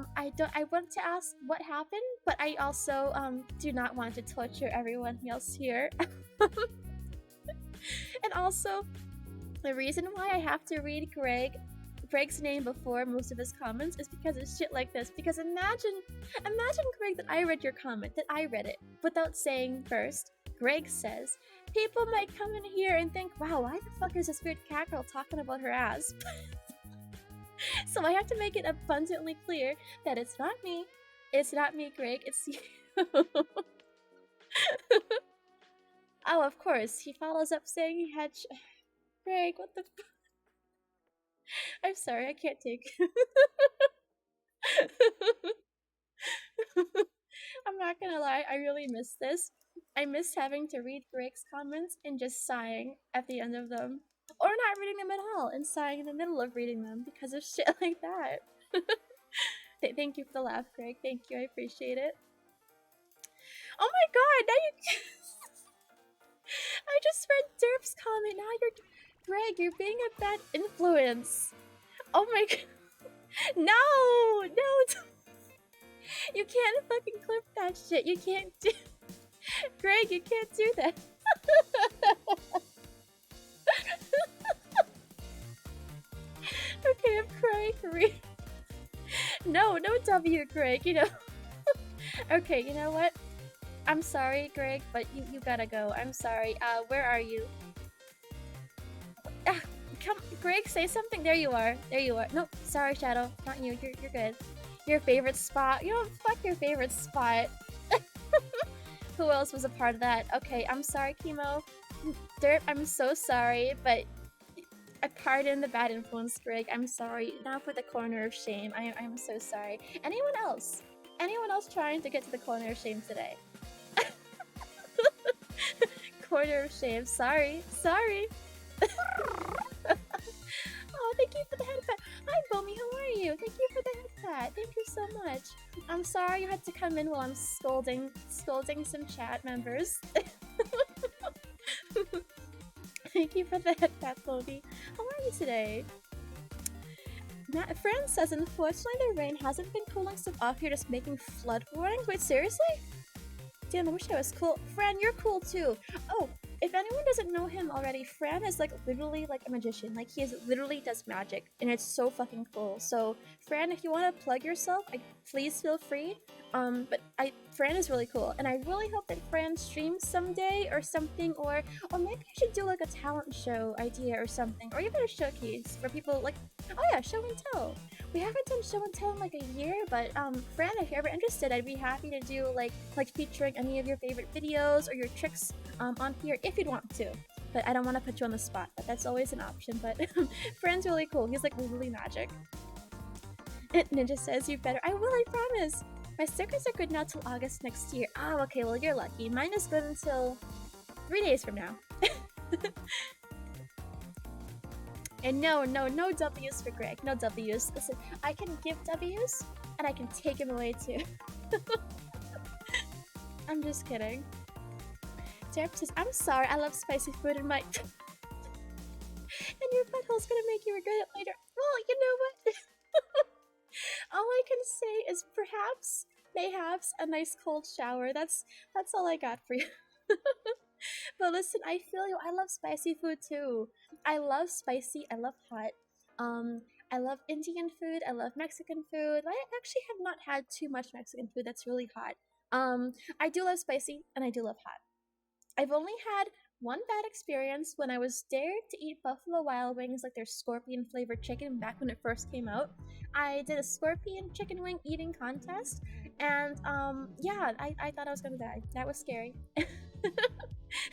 want to ask what happened, but I also do not want to torture everyone else here. And also, the reason why I have to read Greg's name before most of his comments is because of shit like this. Because imagine, Greg, that I read your comment, that I read it without saying first. Greg says, people might come in here and think, wow, why the fuck is this weird cat girl talking about her ass? So I have to make it abundantly clear that it's not me. It's not me, Greg. It's you. Oh, of course. He follows up saying he had Greg, what the f- I'm sorry, I can't take I'm not gonna lie, I really miss this. I miss having to read Greg's comments and just sighing at the end of them. Or not reading them at all and sighing in the middle of reading them because of shit like that. Thank you for the laugh, Greg. Thank you, I appreciate it. Oh my god, now you I just read Derp's comment, now you're Greg, you're being a bad influence. Oh my god. No! No! You can't fucking clip that shit. You can't do Greg, you can't do that. Okay, I'm crying for real. No, no W, Greg, you know. Okay, you know what? I'm sorry, Greg, but you gotta go. I'm sorry. Where are you? Ah, come, Greg, say something. There you are. There you are. Nope, sorry, Shadow. Not you. You're good. Your favorite spot. You know, fuck your favorite spot. Who else was a part of that? Okay, I'm sorry, Chemo. Derp, I'm so sorry, but I pardon the bad influence, Greg. I'm sorry. Now for the corner of shame. I'm so sorry. Anyone else? Anyone else trying to get to the corner of shame today? Corner of shame. Sorry. Sorry. Oh, thank you for the head pat. Hi, Bomi. How are you? Thank you for the head pat. Thank you so much. I'm sorry you had to come in while I'm scolding some chat members. Thank you for the head pat, Bomi. How are you today? Matt Fran says, unfortunately, the rain hasn't been cooling stuff off here, just making flood warnings. Wait, seriously? Damn, I wish I was cool. Fran, you're cool too. Oh, if anyone doesn't know him already, Fran is like literally like a magician. Like he literally does magic, and it's so fucking cool. So Fran, if you want to plug yourself, please feel free. But Fran is really cool, and I really hope that Fran streams someday or something, or maybe you should do like a talent show idea or something, or even a showcase for people like, oh yeah, show and tell. We haven't done show and tell in like a year, but Fran, if you're ever interested, I'd be happy to do like featuring any of your favorite videos or your tricks on here if you'd want to. But I don't want to put you on the spot, but that's always an option. But Fran's really cool. He's like literally magic. Ninja says you better. I will, I promise. My stickers are good now till August next year. Oh, okay, well you're lucky. Mine is good until 3 days from now. And no W's for Greg. No W's. Listen, I can give W's, and I can take them away too. I'm just kidding. Derp says, I'm sorry, I love spicy food in my... And your butthole's gonna make you regret it later. Well, you know what? All I can say is perhaps, mayhaps, a nice cold shower. That's all I got for you. But listen, I feel you. I love spicy food too. I love spicy. I love hot. Um, I love Indian food. I love Mexican food. I actually have not had too much Mexican food that's really hot. I do love spicy and I do love hot. I've only had one bad experience when I was dared to eat Buffalo Wild Wings, like their scorpion flavored chicken, back when it first came out. I did a scorpion chicken wing eating contest, and yeah, I thought I was gonna die. That was scary.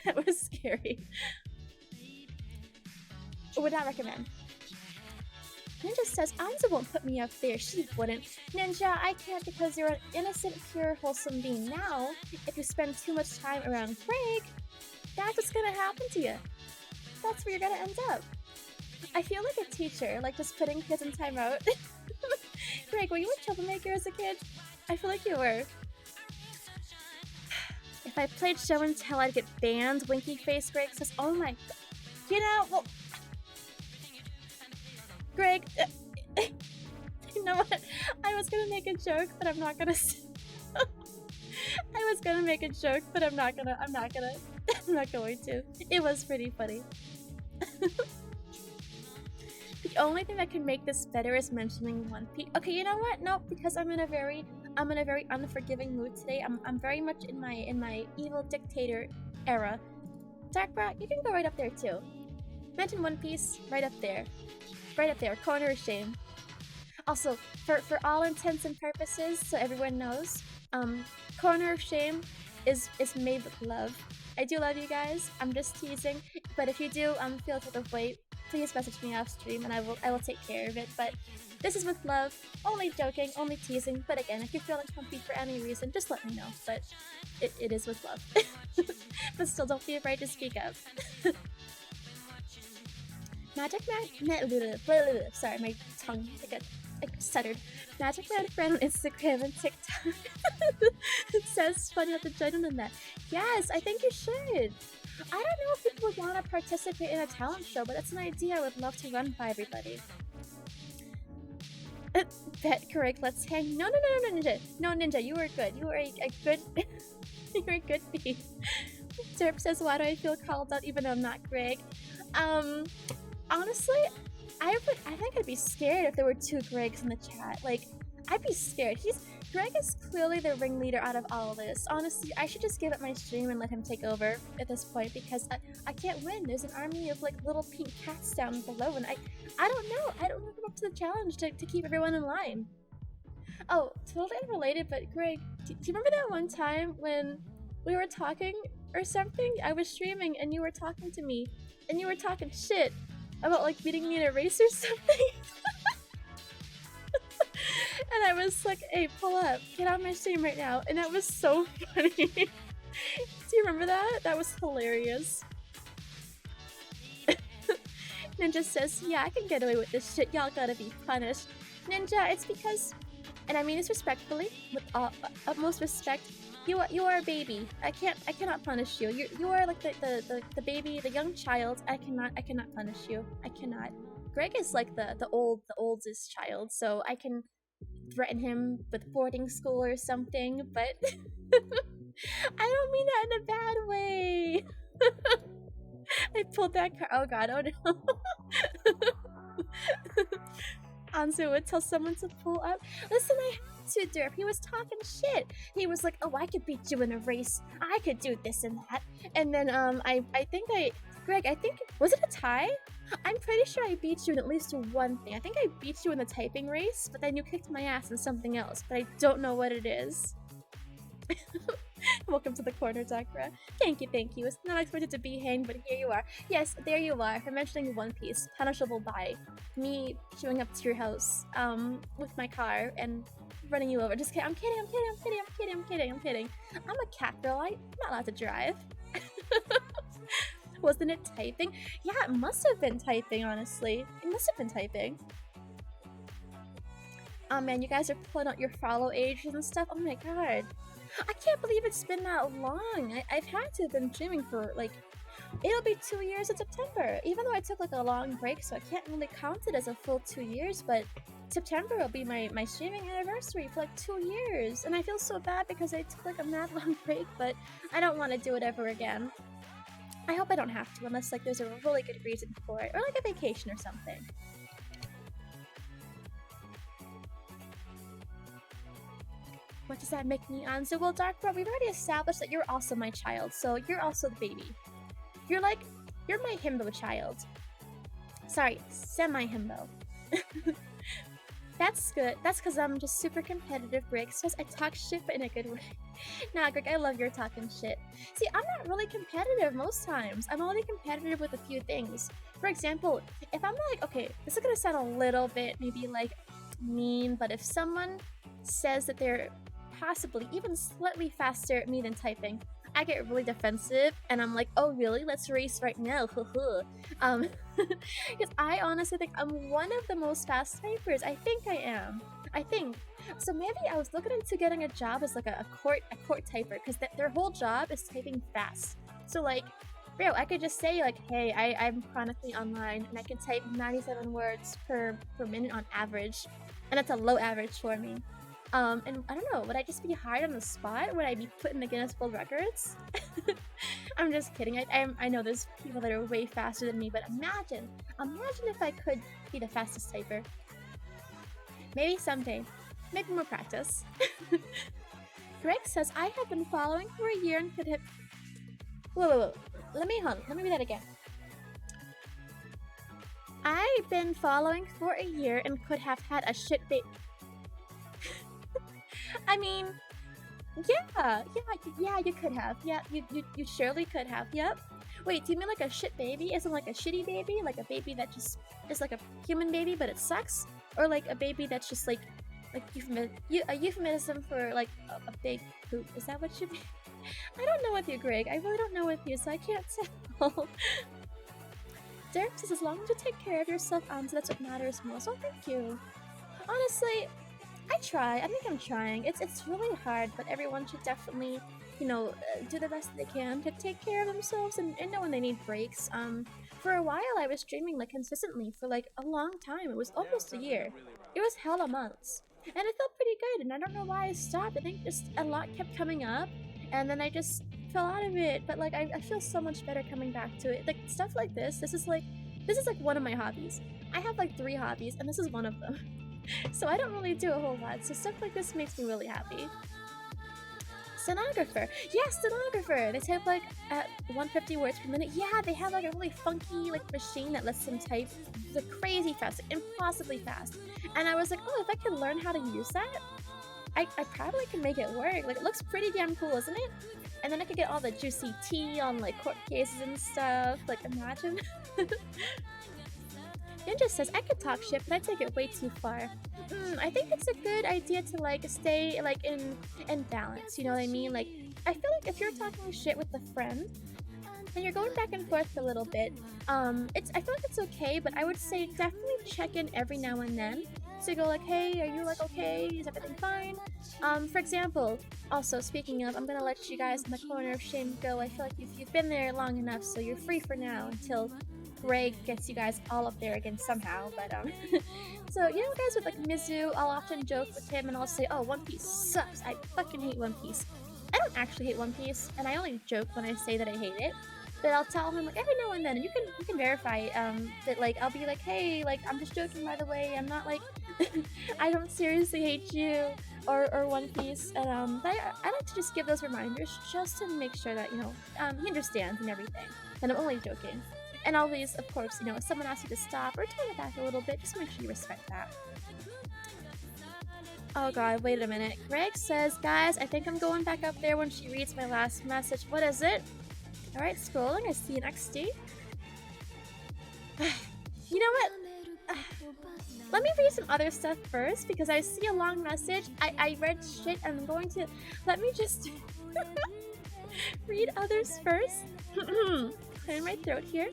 That was scary. Would not recommend. Ninja says Anza won't put me up there. She wouldn't. Ninja, I can't because you're an innocent, pure, wholesome being. Now, if you spend too much time around Craig, that's what's gonna happen to you. That's where you're gonna end up. I feel like a teacher, like just putting kids in timeout. Greg, were you a troublemaker as a kid? I feel like you were. If I played show and tell, I'd get banned. Winky face Greg says, oh my god. You know, well, Greg, you know what? I was gonna make a joke, but I'm not gonna. I was gonna make a joke, but I'm not going to. It was pretty funny. The only thing that can make this better is mentioning One Piece. Okay, you know what? No, because I'm in a very unforgiving mood today. I'm very much in my evil dictator era. Darkbra, you can go right up there too. Mention One Piece, right up there. Right up there, corner of shame. Also, for all intents and purposes, so everyone knows, corner of shame is made with love. I do love you guys. I'm just teasing, but if you do feel type of way, please message me off stream and I will take care of it. But this is with love, only joking, only teasing. But again, if you're feeling comfy for any reason, just let me know. But it is with love. But still, don't be afraid to speak up. Magic Man, sorry, my tongue like stuttered. Magic Man friend on Instagram and TikTok. It says funny at the join on that. Yes, I think you should. I don't know if people would want to participate in a talent show, but that's an idea I would love to run by everybody. Bet correct. Let's hang. No, Ninja. No, Ninja. You were good. You were a good. You were a good piece. Derp says, "Why do I feel called out even though I'm not Greg?" Honestly, I think I'd be scared if there were two Gregs in the chat. Like, I'd be scared. Greg is clearly the ringleader out of all of this. Honestly, I should just give up my stream and let him take over at this point because I can't win. There's an army of like little pink cats down below, and I don't know. I don't live up to the challenge to keep everyone in line. Oh, totally unrelated, but Greg, do you remember that one time when we were talking or something? I was streaming and you were talking to me, and you were talking shit about like beating me in a race or something. And I was like, hey, pull up, get on my stream right now. And that was so funny. Do you remember that? That was hilarious. Ninja says, yeah, I can get away with this shit. Y'all gotta be punished. Ninja, it's because, and I mean this respectfully, with utmost respect, you are a baby. I cannot punish you. You are like the baby, the young child. I cannot punish you. I cannot. Greg is like the oldest child, so I can threaten him with boarding school or something, but I don't mean that in a bad way. I pulled that card. Oh god, oh no. Anzu would tell someone to pull up. Listen, I had to, Derp. He was talking shit. He was like, oh, I could beat you in a race. I could do this and that. And then Greg, I think, was it a tie? I'm pretty sure I beat you in at least one thing. I think I beat you in the typing race, but then you kicked my ass in something else, but I don't know what it is. Welcome to the corner, Dakra. Thank you. It's not expected to be hanged, but here you are. Yes, there you are. For mentioning One Piece, punishable by me showing up to your house, with my car and running you over. Just kidding. I'm kidding. I'm a cat girl. I'm not allowed to drive. Wasn't it typing? Yeah, it must have been typing, honestly. It must have been typing. Oh man, you guys are pulling out your follow ages and stuff. Oh my god. I can't believe it's been that long. I've had to have been streaming for like, it'll be 2 years in September. Even though I took like a long break, so I can't really count it as a full 2 years, but September will be my streaming anniversary for like 2 years. And I feel so bad because I took like a mad long break, but I don't want to do it ever again. I hope I don't have to, unless like there's a really good reason for it, or like a vacation or something. What does that make me, Anzu? Well, Dark Bro, we've already established that you're also my child, so you're also the baby. You're my himbo child. Sorry, semi-himbo. That's good. That's because I'm just super competitive, Greg. So I talk shit, but in a good way. Nah, Greg, I love your talking shit. See, I'm not really competitive most times. I'm only competitive with a few things. For example, if I'm like, okay, this is gonna sound a little bit maybe like mean, but if someone says that they're possibly even slightly faster at me than typing, I get really defensive and I'm like, oh really? Let's race right now. Because I honestly think I'm one of the most fast typers. I think I am. I think. So maybe I was looking into getting a job as like a court typer, because their whole job is typing fast. So like, bro, I could just say like, hey, I'm chronically online and I can type 97 words per minute on average, and that's a low average for me. And I don't know, would I just be hired on the spot? Would I be put in the Guinness World Records? I'm just kidding. I know there's people that are way faster than me, but imagine if I could be the fastest typer. Maybe someday. Maybe more practice. Greg says, I have been following for a year and could have... Whoa. Let me read that again. I've been following for a year and could have had a shit baby. I mean, yeah, you could have. Yeah, you surely could have. Yep. Wait, do you mean like a shit baby? Isn't like a shitty baby? Like a baby that just is like a human baby but it sucks? Or like a baby that's just like a euphemism for like a big poop? Is that what you mean? I don't know with you, Greg. I really don't know with you, so I can't tell. Derek says, as long as you take care of yourself, so that's what matters most. Oh, thank you. Honestly, I try. I think I'm trying. It's really hard, but everyone should definitely, you know, do the best they can to take care of themselves and know when they need breaks. For a while, I was streaming like consistently for like a long time. It was almost a year. It was hella months, and it felt pretty good. And I don't know why I stopped. I think just a lot kept coming up, and then I just fell out of it. But like I feel so much better coming back to it. Like stuff like this. This is like one of my hobbies. I have like 3 hobbies, and this is one of them. So I don't really do a whole lot, so stuff like this makes me really happy. Stenographer. Yeah, stenographer! They type like at 150 words per minute. Yeah, they have like a really funky like machine that lets them type the crazy fast, like impossibly fast. And I was like, oh, if I could learn how to use that, I probably can make it work. Like, it looks pretty damn cool, isn't it? And then I could get all the juicy tea on like court cases and stuff. Like, imagine. Ninja says, I could talk shit, but I take it way too far. I think it's a good idea to like stay like in balance, you know what I mean? Like, I feel like if you're talking shit with a friend and you're going back and forth a little bit, I feel like it's okay, but I would say definitely check in every now and then. So you go like, hey, are you like okay? Is everything fine? For example, also speaking of, I'm gonna let you guys in the corner of shame go. I feel like you've been there long enough, so you're free for now until Greg gets you guys all up there again somehow, but so you know guys with like Mizu, I'll often joke with him and I'll say, oh, One Piece sucks, I fucking hate One Piece. I don't actually hate One Piece, and I only joke when I say that I hate it, but I'll tell him like every now and then, and you can verify that like I'll be like, hey, like I'm just joking by the way, I'm not like I don't seriously hate you or One Piece, and but I like to just give those reminders just to make sure that, you know, he understands and everything, and I'm only joking. And always, of course, you know, if someone asks you to stop or turn it back a little bit, just make sure you respect that. Oh god, wait a minute. Greg says, guys, I think I'm going back up there when she reads my last message. What is it? Alright, scrolling. I see an XD. You know what? Let me read some other stuff first, because I see a long message. I read shit, and I'm going to... Let me just... read others first. Clear my throat here.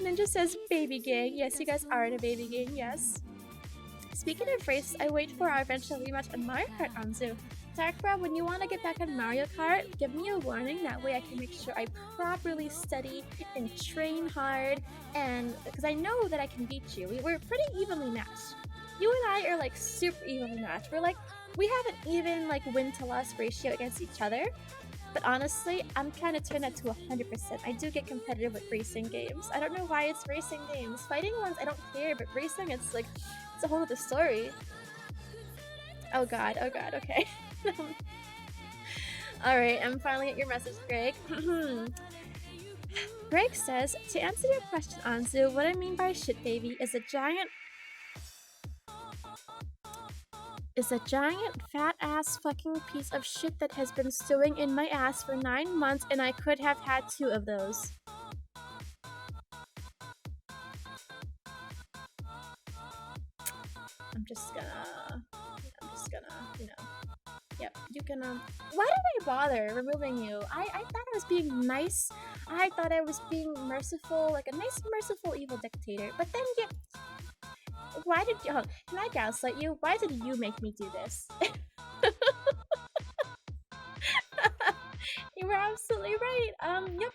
Ninja says, baby gang. Yes, you guys are in a baby gang, yes. Speaking of races, I wait for our eventual rematch on Mario Kart, Anzu. Darkbra, when you want to get back on Mario Kart, give me a warning. That way I can make sure I properly study and train hard, and because I know that I can beat you. We're pretty evenly matched. You and I are like super evenly matched. We have an even like win to loss ratio against each other. But honestly, I'm trying to turn that to 100%. I do get competitive with racing games. I don't know why it's racing games. Fighting ones, I don't care, but racing, it's like, it's a whole other story. Oh god, okay. Alright, I'm finally at your message, Greg. Greg says, to answer your question, Anzu, what I mean by shit baby is a giant fat ass fucking piece of shit that has been stewing in my ass for 9 months and I could have had 2 of those. I'm just gonna, you know. Yep, you can, why did I bother removing you? I thought I was being nice. I thought I was being merciful, like a nice, merciful, evil dictator. But then you, why did you, can I gaslight you? Why did you make me do this? You were absolutely right. Yep,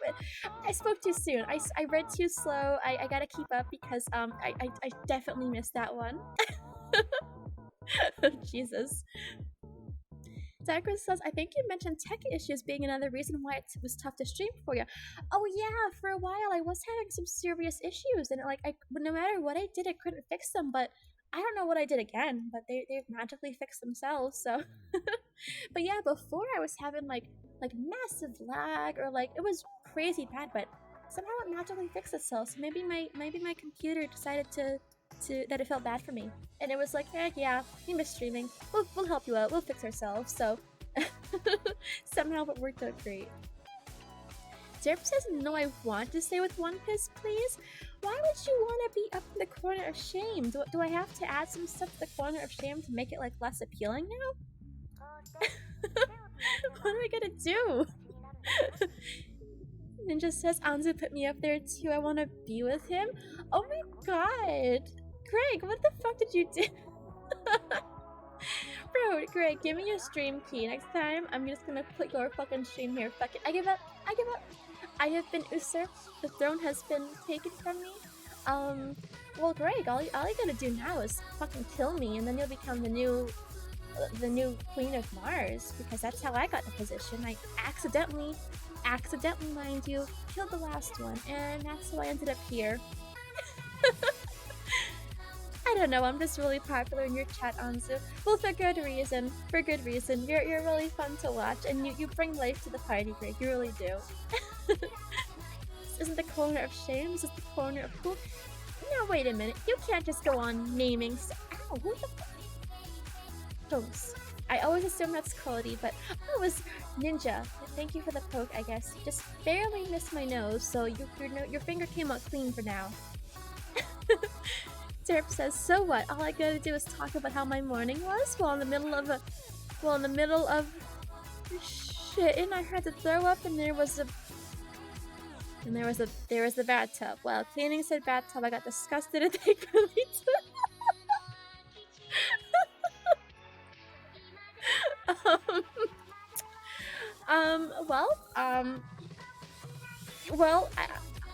I spoke too soon. I read too slow. I gotta keep up because, I definitely missed that one. Jesus. Zachary says, I think you mentioned tech issues being another reason why it was tough to stream for you. Oh yeah, for a while I was having some serious issues, and like no matter what I did, I couldn't fix them. But I don't know what I did again, but they've magically fixed themselves. So, but yeah, before I was having like massive lag or like it was crazy bad, but somehow it magically fixed itself. So maybe my computer decided to that it felt bad for me, and it was like, yeah, we miss streaming. We'll help you out. We'll fix ourselves. So somehow it worked out great. Derp says, no, I want to stay with One Piece, please. Why would you want to be up in the corner of shame? Do I have to add some stuff to the corner of shame to make it like less appealing now? What am I gonna do? Ninja says, Anzu put me up there too. I want to be with him. Oh my god. Greg, what the fuck did you do? Bro, Greg, give me your stream key. Next time, I'm just gonna put your fucking stream here. Fuck it. I give up. I have been usurped. The throne has been taken from me. Well, Greg, all you gotta do now is fucking kill me, and then you'll become the new queen of Mars, because that's how I got the position. I accidentally, mind you, killed the last one, and that's how I ended up here. I don't know, I'm just really popular in your chat, Anzu. Well, for good reason. You're really fun to watch, and you bring life to the party, Greg. You really do. This isn't the corner of shame, this is the corner of cool. No, wait a minute. You can't just go on naming Ow, who the fuck? Toast. I always assume that's Cody, but oh, it was Ninja. Thank you for the poke, I guess. You just barely missed my nose, so your finger came out clean for now. Derp says, so what? All I gotta do is talk about how my morning was while in the middle of shit, and I had to throw up, and there was the bathtub. Well, cleaning said bathtub, I got disgusted and thankfully well,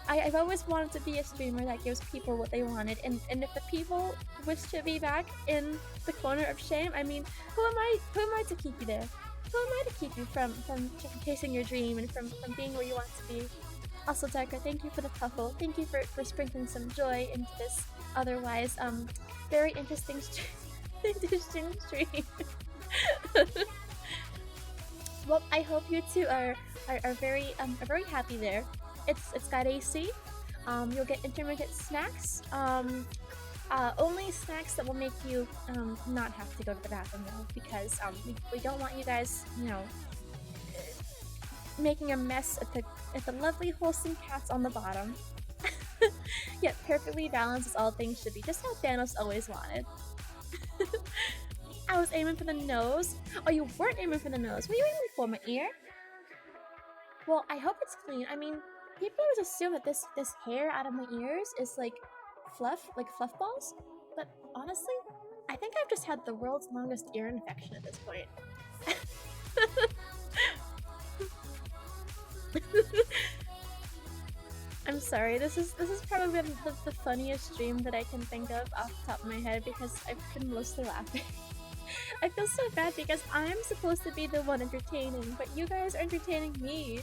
I've always wanted to be a streamer that gives people what they wanted, and if the people wish to be back in the corner of shame, I mean, who am I to keep you there? Who am I to keep you from chasing your dream and from being where you want to be? Also, Darka, thank you for the puffle. Thank you for sprinkling some joy into this otherwise very interesting stream. Well, I hope you two are very happy there. It's got AC. You'll get intermittent snacks. Only snacks that will make you not have to go to the bathroom though, because we don't want you guys, you know, making a mess at the lovely wholesome cats on the bottom. Yet perfectly balanced as all things should be, just how Thanos always wanted. I was aiming for the nose. Oh, you weren't aiming for the nose. What are you aiming for, my ear? Well, I hope it's clean. I mean, people always assume that this hair out of my ears is like fluff balls, but honestly, I think I've just had the world's longest ear infection at this point. I'm sorry, this is probably the funniest stream that I can think of off the top of my head because I've been mostly laughing. I feel so bad because I'm supposed to be the one entertaining, but you guys are entertaining me.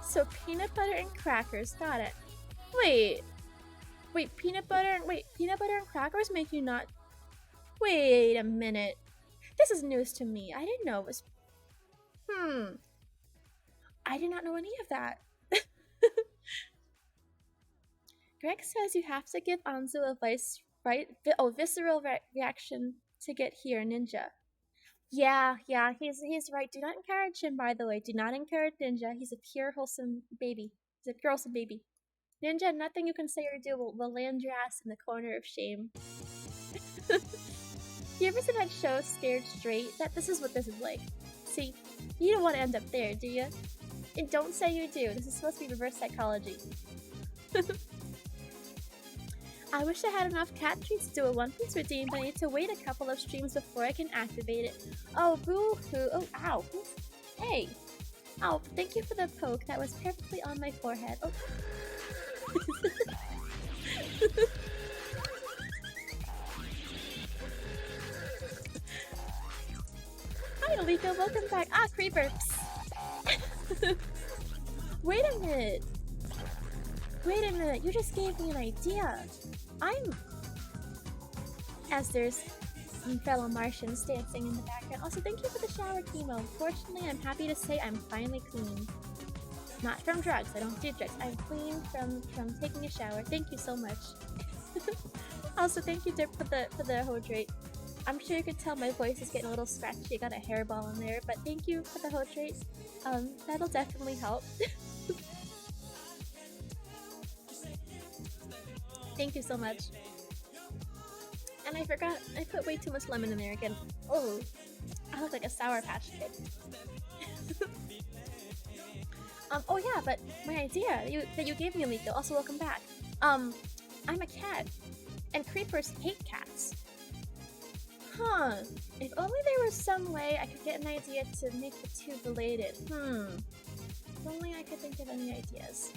So peanut butter and crackers, got it. Wait, peanut butter and crackers make you not. Wait a minute. This is news to me. I didn't know it was. Hmm. I did not know any of that. Greg says you have to give Anzu a visceral reaction to get here, Ninja. Yeah, he's right. Do not encourage him, by the way. Do not encourage Ninja. He's a pure, wholesome baby. He's a pure, wholesome baby. Ninja, nothing you can say or do will land your ass in the corner of shame. You ever seen that show, Scared Straight? This is what this is like. See, you don't want to end up there, do you? And don't say you do. This is supposed to be reverse psychology. I wish I had enough cat treats to do a One Piece redeem, but I need to wait a couple of streams before I can activate it. Oh, boo-hoo. Oh, ow. Hey. Oh, thank you for the poke. That was perfectly on my forehead. Oh. Hi, Alika. Welcome back. Ah, creeper. Wait a minute. Wait a minute. You just gave me an idea. As there's some fellow Martians dancing in the background. Also, thank you for the shower chemo. Fortunately, I'm happy to say I'm finally clean. Not from drugs. I don't do drugs. I'm clean from taking a shower. Thank you so much. Also, thank you, Dip, for the hydrate. I'm sure you could tell my voice is getting a little scratchy. I got a hairball in there, but thank you for the hydrate. That'll definitely help. Thank you so much. And I forgot, I put way too much lemon in there again. Oh, I look like a Sour Patch Kid. Oh yeah, but my idea that you gave me, Alika, also welcome back. I'm a cat, and creepers hate cats. Huh, if only there was some way I could get an idea to make the two related. If only I could think of any ideas.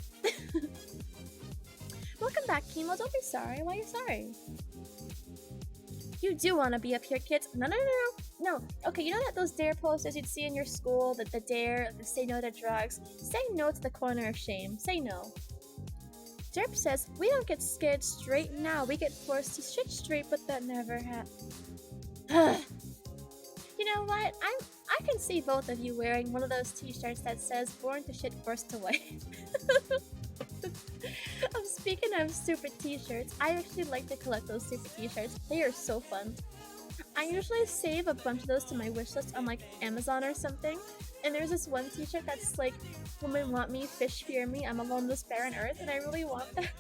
Welcome back, Chemo. Don't be sorry. Why are you sorry? You do want to be up here, kids. No. Okay, you know that those dare posters you'd see in your school, that the dare, the say no to drugs? Say no to the corner of shame. Say no. Derp says, we don't get scared straight now. We get forced to shit straight, but that never happened. You know what? I can see both of you wearing one of those t-shirts that says, born to shit, forced away. Speaking of stupid t-shirts, I actually like to collect those stupid t-shirts. They are so fun. I usually save a bunch of those to my wish list on like Amazon or something. And there's this one t-shirt that's like, women want me, fish fear me, I'm alone on this barren earth, and I really want that.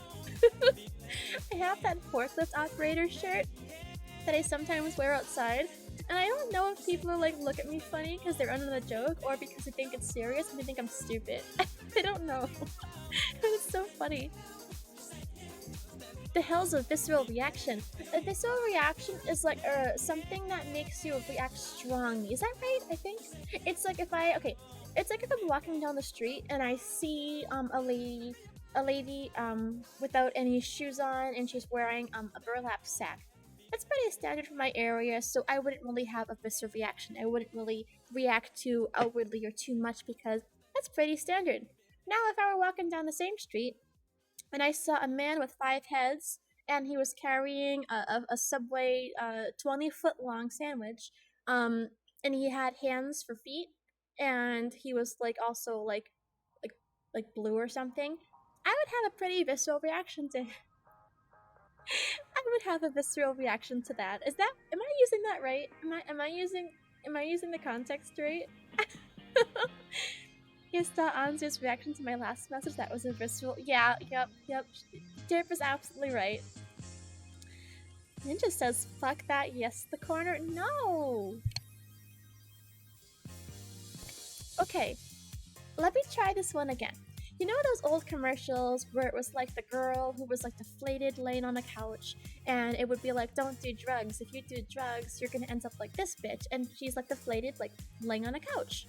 I have that forklift operator shirt that I sometimes wear outside. And I don't know if people like look at me funny because they're under the joke or because they think it's serious and they think I'm stupid. I don't know. It's so funny. The hell's a visceral reaction? A visceral reaction is like something that makes you react strongly. Is that right? I think it's like if I'm walking down the street and I see a lady without any shoes on and she's wearing a burlap sack. That's pretty standard for my area, so I wouldn't really have a visceral reaction. I wouldn't really react too outwardly or too much because that's pretty standard. Now, if I were walking down the same street and I saw a man with 5 heads and he was carrying a Subway 20-foot long sandwich, and he had hands for feet, and he was like also like blue or something, I would have a pretty visceral reaction to him. I would have a visceral reaction to that. Am I using that right? Am I using the context right? Yes, that Anzu's reaction to my last message, that was a visceral. Yeah, yep. Derp is absolutely right. Ninja says, fuck that, yes, the corner. No! Okay, let me try this one again. You know those old commercials where it was like the girl who was like deflated laying on a couch and it would be like, don't do drugs. If you do drugs, you're gonna end up like this bitch. And she's like deflated, like laying on a couch.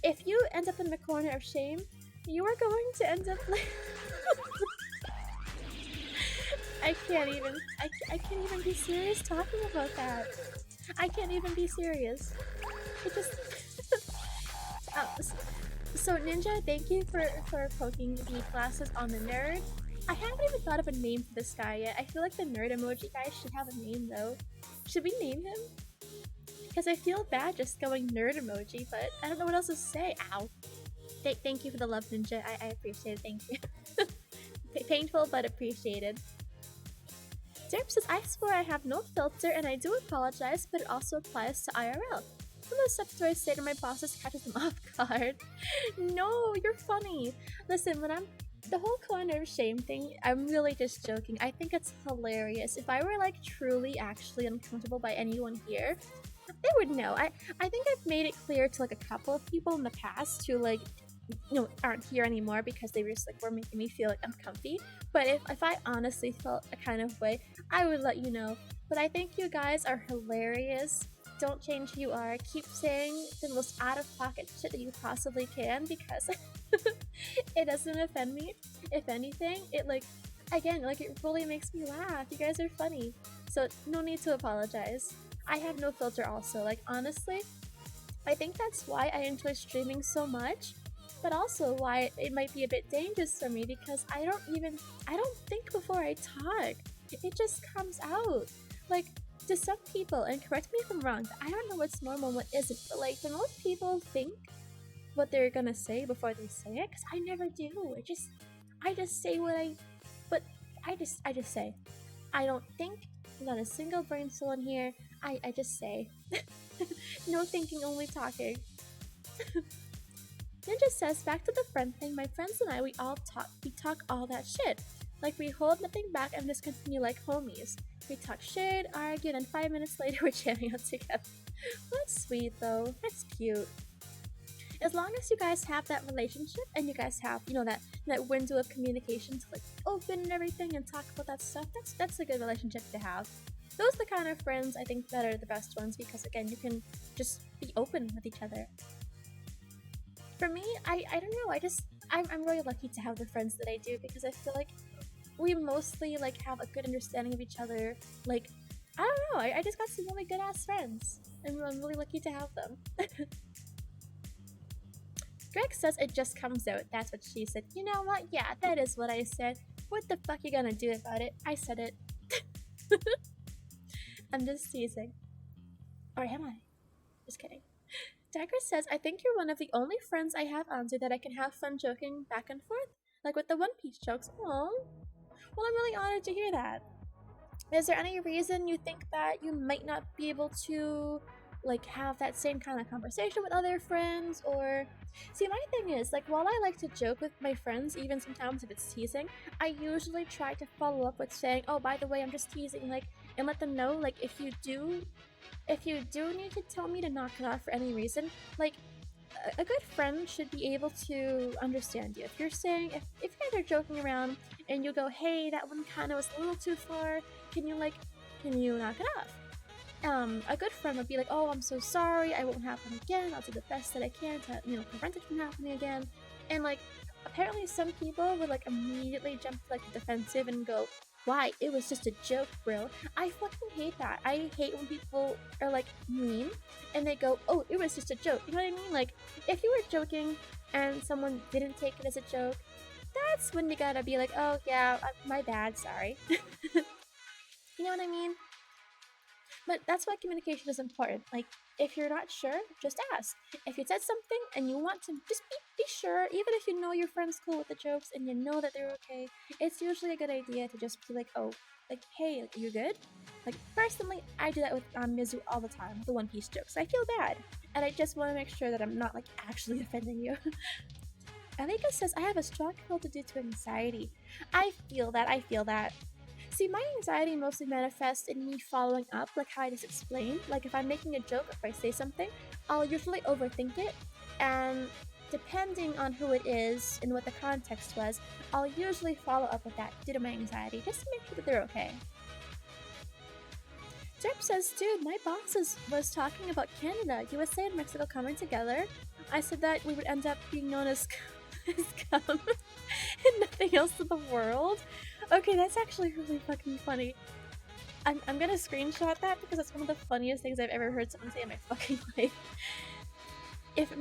If you end up in the corner of shame, you are going to end up like... I can't even. I can't even be serious talking about that. I can't even be serious. It just. So Ninja, thank you for poking the glasses on the nerd. I haven't even thought of a name for this guy yet. I feel like the nerd emoji guy should have a name though. Should we name him? Because I feel bad just going nerd emoji, but I don't know what else to say. Ow. Thank you for the love, Ninja. I appreciate it. Thank you. Painful, but appreciated. Derp says, I swear I have no filter and I do apologize, but it also applies to IRL. Some of the stuff stories say to my bosses catches them off guard. No, you're funny. Listen, when I'm the whole corner of shame thing, I'm really just joking. I think it's hilarious. If I were like truly actually uncomfortable by anyone here, they would know. I think I've made it clear to like a couple of people in the past who like aren't here anymore because they just like were making me feel like uncomfy. But if I honestly felt a kind of way, I would let you know. But I think you guys are hilarious. Don't change who you are. Keep saying the most out of pocket shit that you possibly can because it doesn't offend me. If anything, it like again, like it really makes me laugh. You guys are funny. So no need to apologize. I have no filter also. Like honestly, I think that's why I enjoy streaming so much, but also why it might be a bit dangerous for me because I don't think before I talk. It just comes out. Like to some people, and correct me if I'm wrong, I don't know what's normal and what isn't, but like for most people think what they're gonna say before they say it, because I never do. I just say what but I just say. I don't think, not a single brain cell in here. I just say. No thinking, only talking. Ninja says, back to the friend thing, my friends and I, we talk all that shit. Like we hold nothing back and just continue like homies. We talk shit, argue, and 5 minutes later we're jamming out together. That's sweet though, that's cute. As long as you guys have that relationship and you guys have, that window of communication to like open and everything and talk about that stuff, that's a good relationship to have. Those are the kind of friends I think that are the best ones because again, you can just be open with each other. For me, I don't know, I'm really lucky to have the friends that I do because I feel like we mostly like have a good understanding of each other. Like, I don't know, I just got some really good ass friends and I'm really lucky to have them. Greg says it just comes out. That's what she said. You know what? Yeah, that is what I said. What the fuck you gonna do about it? I said it. I'm just teasing. Or am I? Just kidding. Dagger says, I think you're one of the only friends I have on to that I can have fun joking back and forth. Like with the One Piece jokes. Aww. Well, I'm really honored to hear that. Is there any reason you think that you might not be able to like have that same kind of conversation with other friends? Or see, my thing is like while I like to joke with my friends, even sometimes if it's teasing, I usually try to follow up with saying, oh, by the way, I'm just teasing, like, and let them know like if you do need to tell me to knock it off for any reason, like a good friend should be able to understand you. If you're saying, if you guys are joking around and you go, hey, that one kind of was a little too far, can you knock it off? A good friend would be like, oh, I'm so sorry, I won't happen again, I'll do the best that I can to, prevent it from happening again. And like, apparently some people would like immediately jump to like the defensive and go, why? It was just a joke, bro. I fucking hate that. I hate when people are like mean and they go, oh, it was just a joke. You know what I mean? Like, if you were joking and someone didn't take it as a joke, that's when you gotta be like, oh, yeah, my bad, sorry. You know what I mean? But that's why communication is important. Like, if you're not sure, just ask. If you said something and you want to just be sure, even if you know your friend's cool with the jokes and you know that they're okay, it's usually a good idea to just be like, oh, like, hey, like, you good? Like, personally, I do that with Mizu all the time, the One Piece jokes. I feel bad, and I just want to make sure that I'm not, like, actually offending you. Alika says, I have a strong filter due to anxiety. I feel that. See, my anxiety mostly manifests in me following up, like how I just explained. Like if I'm making a joke, if I say something, I'll usually overthink it, and depending on who it is and what the context was, I'll usually follow up with that due to my anxiety, just to make sure that they're okay. Derp says, dude, my boss was talking about Canada, USA, and Mexico coming together. I said that we would end up being known as is cum and nothing else in the world. Okay, that's actually really fucking funny. I'm gonna screenshot that because it's one of the funniest things I've ever heard someone say in my fucking life. If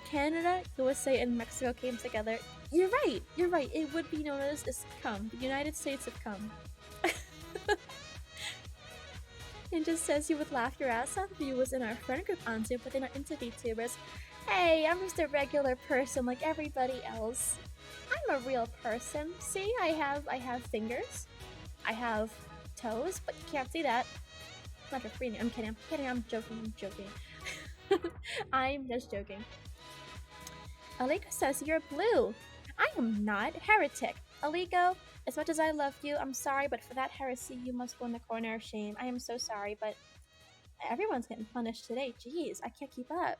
Canada, USA, and Mexico came together, you're right, it would be known as cum, the United States of cum. It just says you would laugh your ass off if you was in our friend group onto, but they're not into VTubers. Hey, I'm just a regular person like everybody else. I'm a real person. See, I have fingers. I have toes, but you can't see that. Not for free. I'm kidding, I'm joking. I'm just joking. Aliko says you're blue. I am not. Heretic. Aliko, as much as I love you, I'm sorry, but for that heresy, you must go in the corner of shame. I am so sorry, but everyone's getting punished today. Jeez, I can't keep up.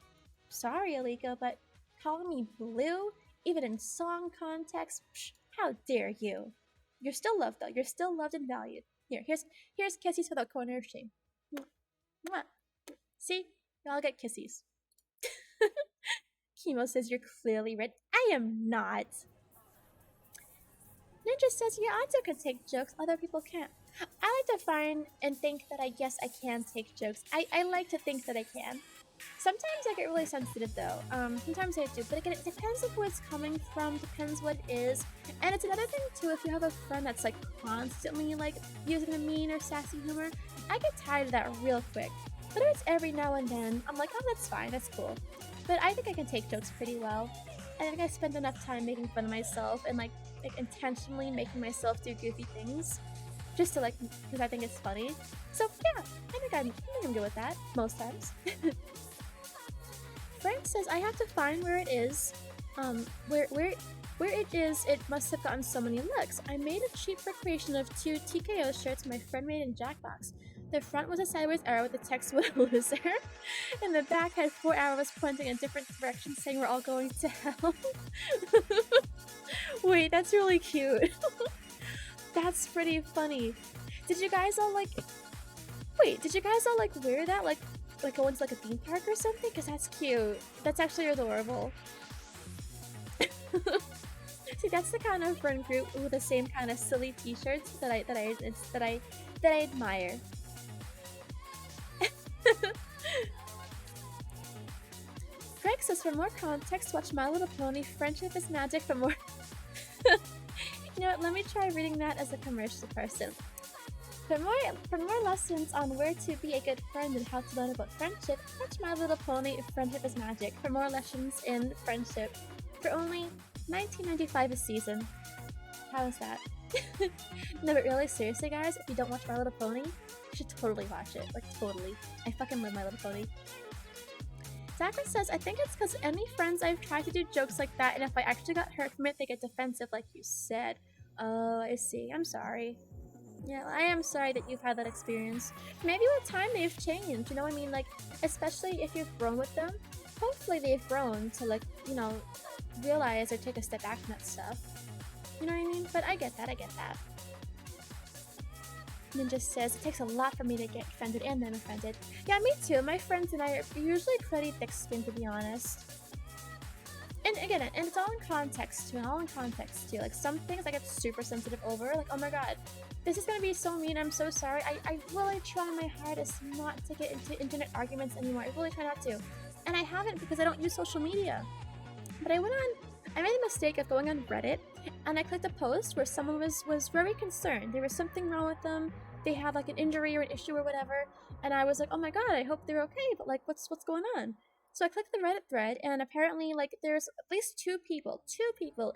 Sorry, Aliko, but calling me blue, even in song context, psh, how dare you? You're still loved, though. You're still loved and valued. Here's kisses for the corner of shame. Mwah. See? You all get kissies. Chemo says you're clearly red. I am not. Ninja says yeah, Anto can take jokes, other people can't. I like to find and think that I guess I can take jokes. I like to think that I can. Sometimes I get really sensitive though. Sometimes I do, but again, it depends on who it's coming from, depends what it is. And it's another thing too, if you have a friend that's like constantly like using a mean or sassy humor, I get tired of that real quick. But if it's every now and then, I'm like, oh, that's fine, that's cool. But I think I can take jokes pretty well. I think I spend enough time making fun of myself and like intentionally making myself do goofy things, just to like, because I think it's funny. So yeah, I think I'm good with that most times. Frank says I have to find where it is. Where it is, it must have gotten so many looks. I made a cheap recreation of 2 TKO shirts my friend made in Jackbox. The front was a sideways arrow with the text "What a loser," and the back had 4 arrows pointing in different directions saying we're all going to hell. Wait, that's really cute. That's pretty funny. Did you guys all like wear that? Like go into like a theme park or something? Cause that's cute. That's actually adorable. See, that's the kind of friend group with the same kind of silly T-shirts that I admire. Craig says, for more context, watch My Little Pony. Friendship is magic. For more, you know what? Let me try reading that as a commercial person. For more lessons on where to be a good friend and how to learn about friendship, watch My Little Pony. Friendship is magic. For more lessons in friendship, for only $19.95 a season. How is that? No, but really, seriously, guys, if you don't watch My Little Pony, you should totally watch it. Like, totally. I fucking love My Little Pony. Zachary says, I think it's because any friends I've tried to do jokes like that, and if I actually got hurt from it, they get defensive, like you said. Oh, I see. I'm sorry. Yeah, I am sorry that you've had that experience. Maybe with time they've changed, you know what I mean? Like, especially if you've grown with them, hopefully they've grown to, like, you know, realize or take a step back from that stuff. You know what I mean? But I get that. Ninja says, it takes a lot for me to get offended and then offended. Yeah, me too. My friends and I are usually pretty thick-skinned, to be honest. And again, and it's all in context too, Like, some things I get super sensitive over, like, oh my god, this is gonna be so mean, I'm so sorry. I really try my hardest not to get into internet arguments anymore. I really try not to. And I haven't because I don't use social media. But I made the mistake of going on Reddit, and I clicked a post where someone was very concerned. There was something wrong with them. They had like an injury or an issue or whatever, and I was like, oh my god, I hope they're okay. But like, what's going on? So I clicked the Reddit thread, and apparently, like, there's at least two people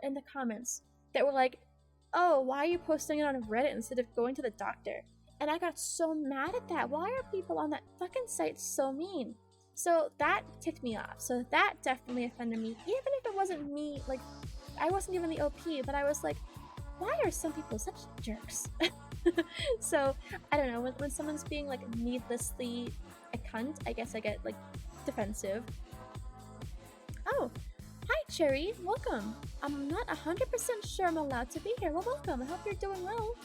in the comments that were like, oh, why are you posting it on Reddit instead of going to the doctor? And I got so mad at that. Why are people on that fucking site so mean? So that ticked me off. So that definitely offended me. Even if it wasn't me, like, I wasn't even the OP, but I was like, why are some people such jerks? So, I don't know, when someone's being, like, needlessly a cunt, I guess I get, like, defensive. Oh, hi Cherry, welcome. I'm not 100% sure I'm allowed to be here. Well, welcome. I hope you're doing well.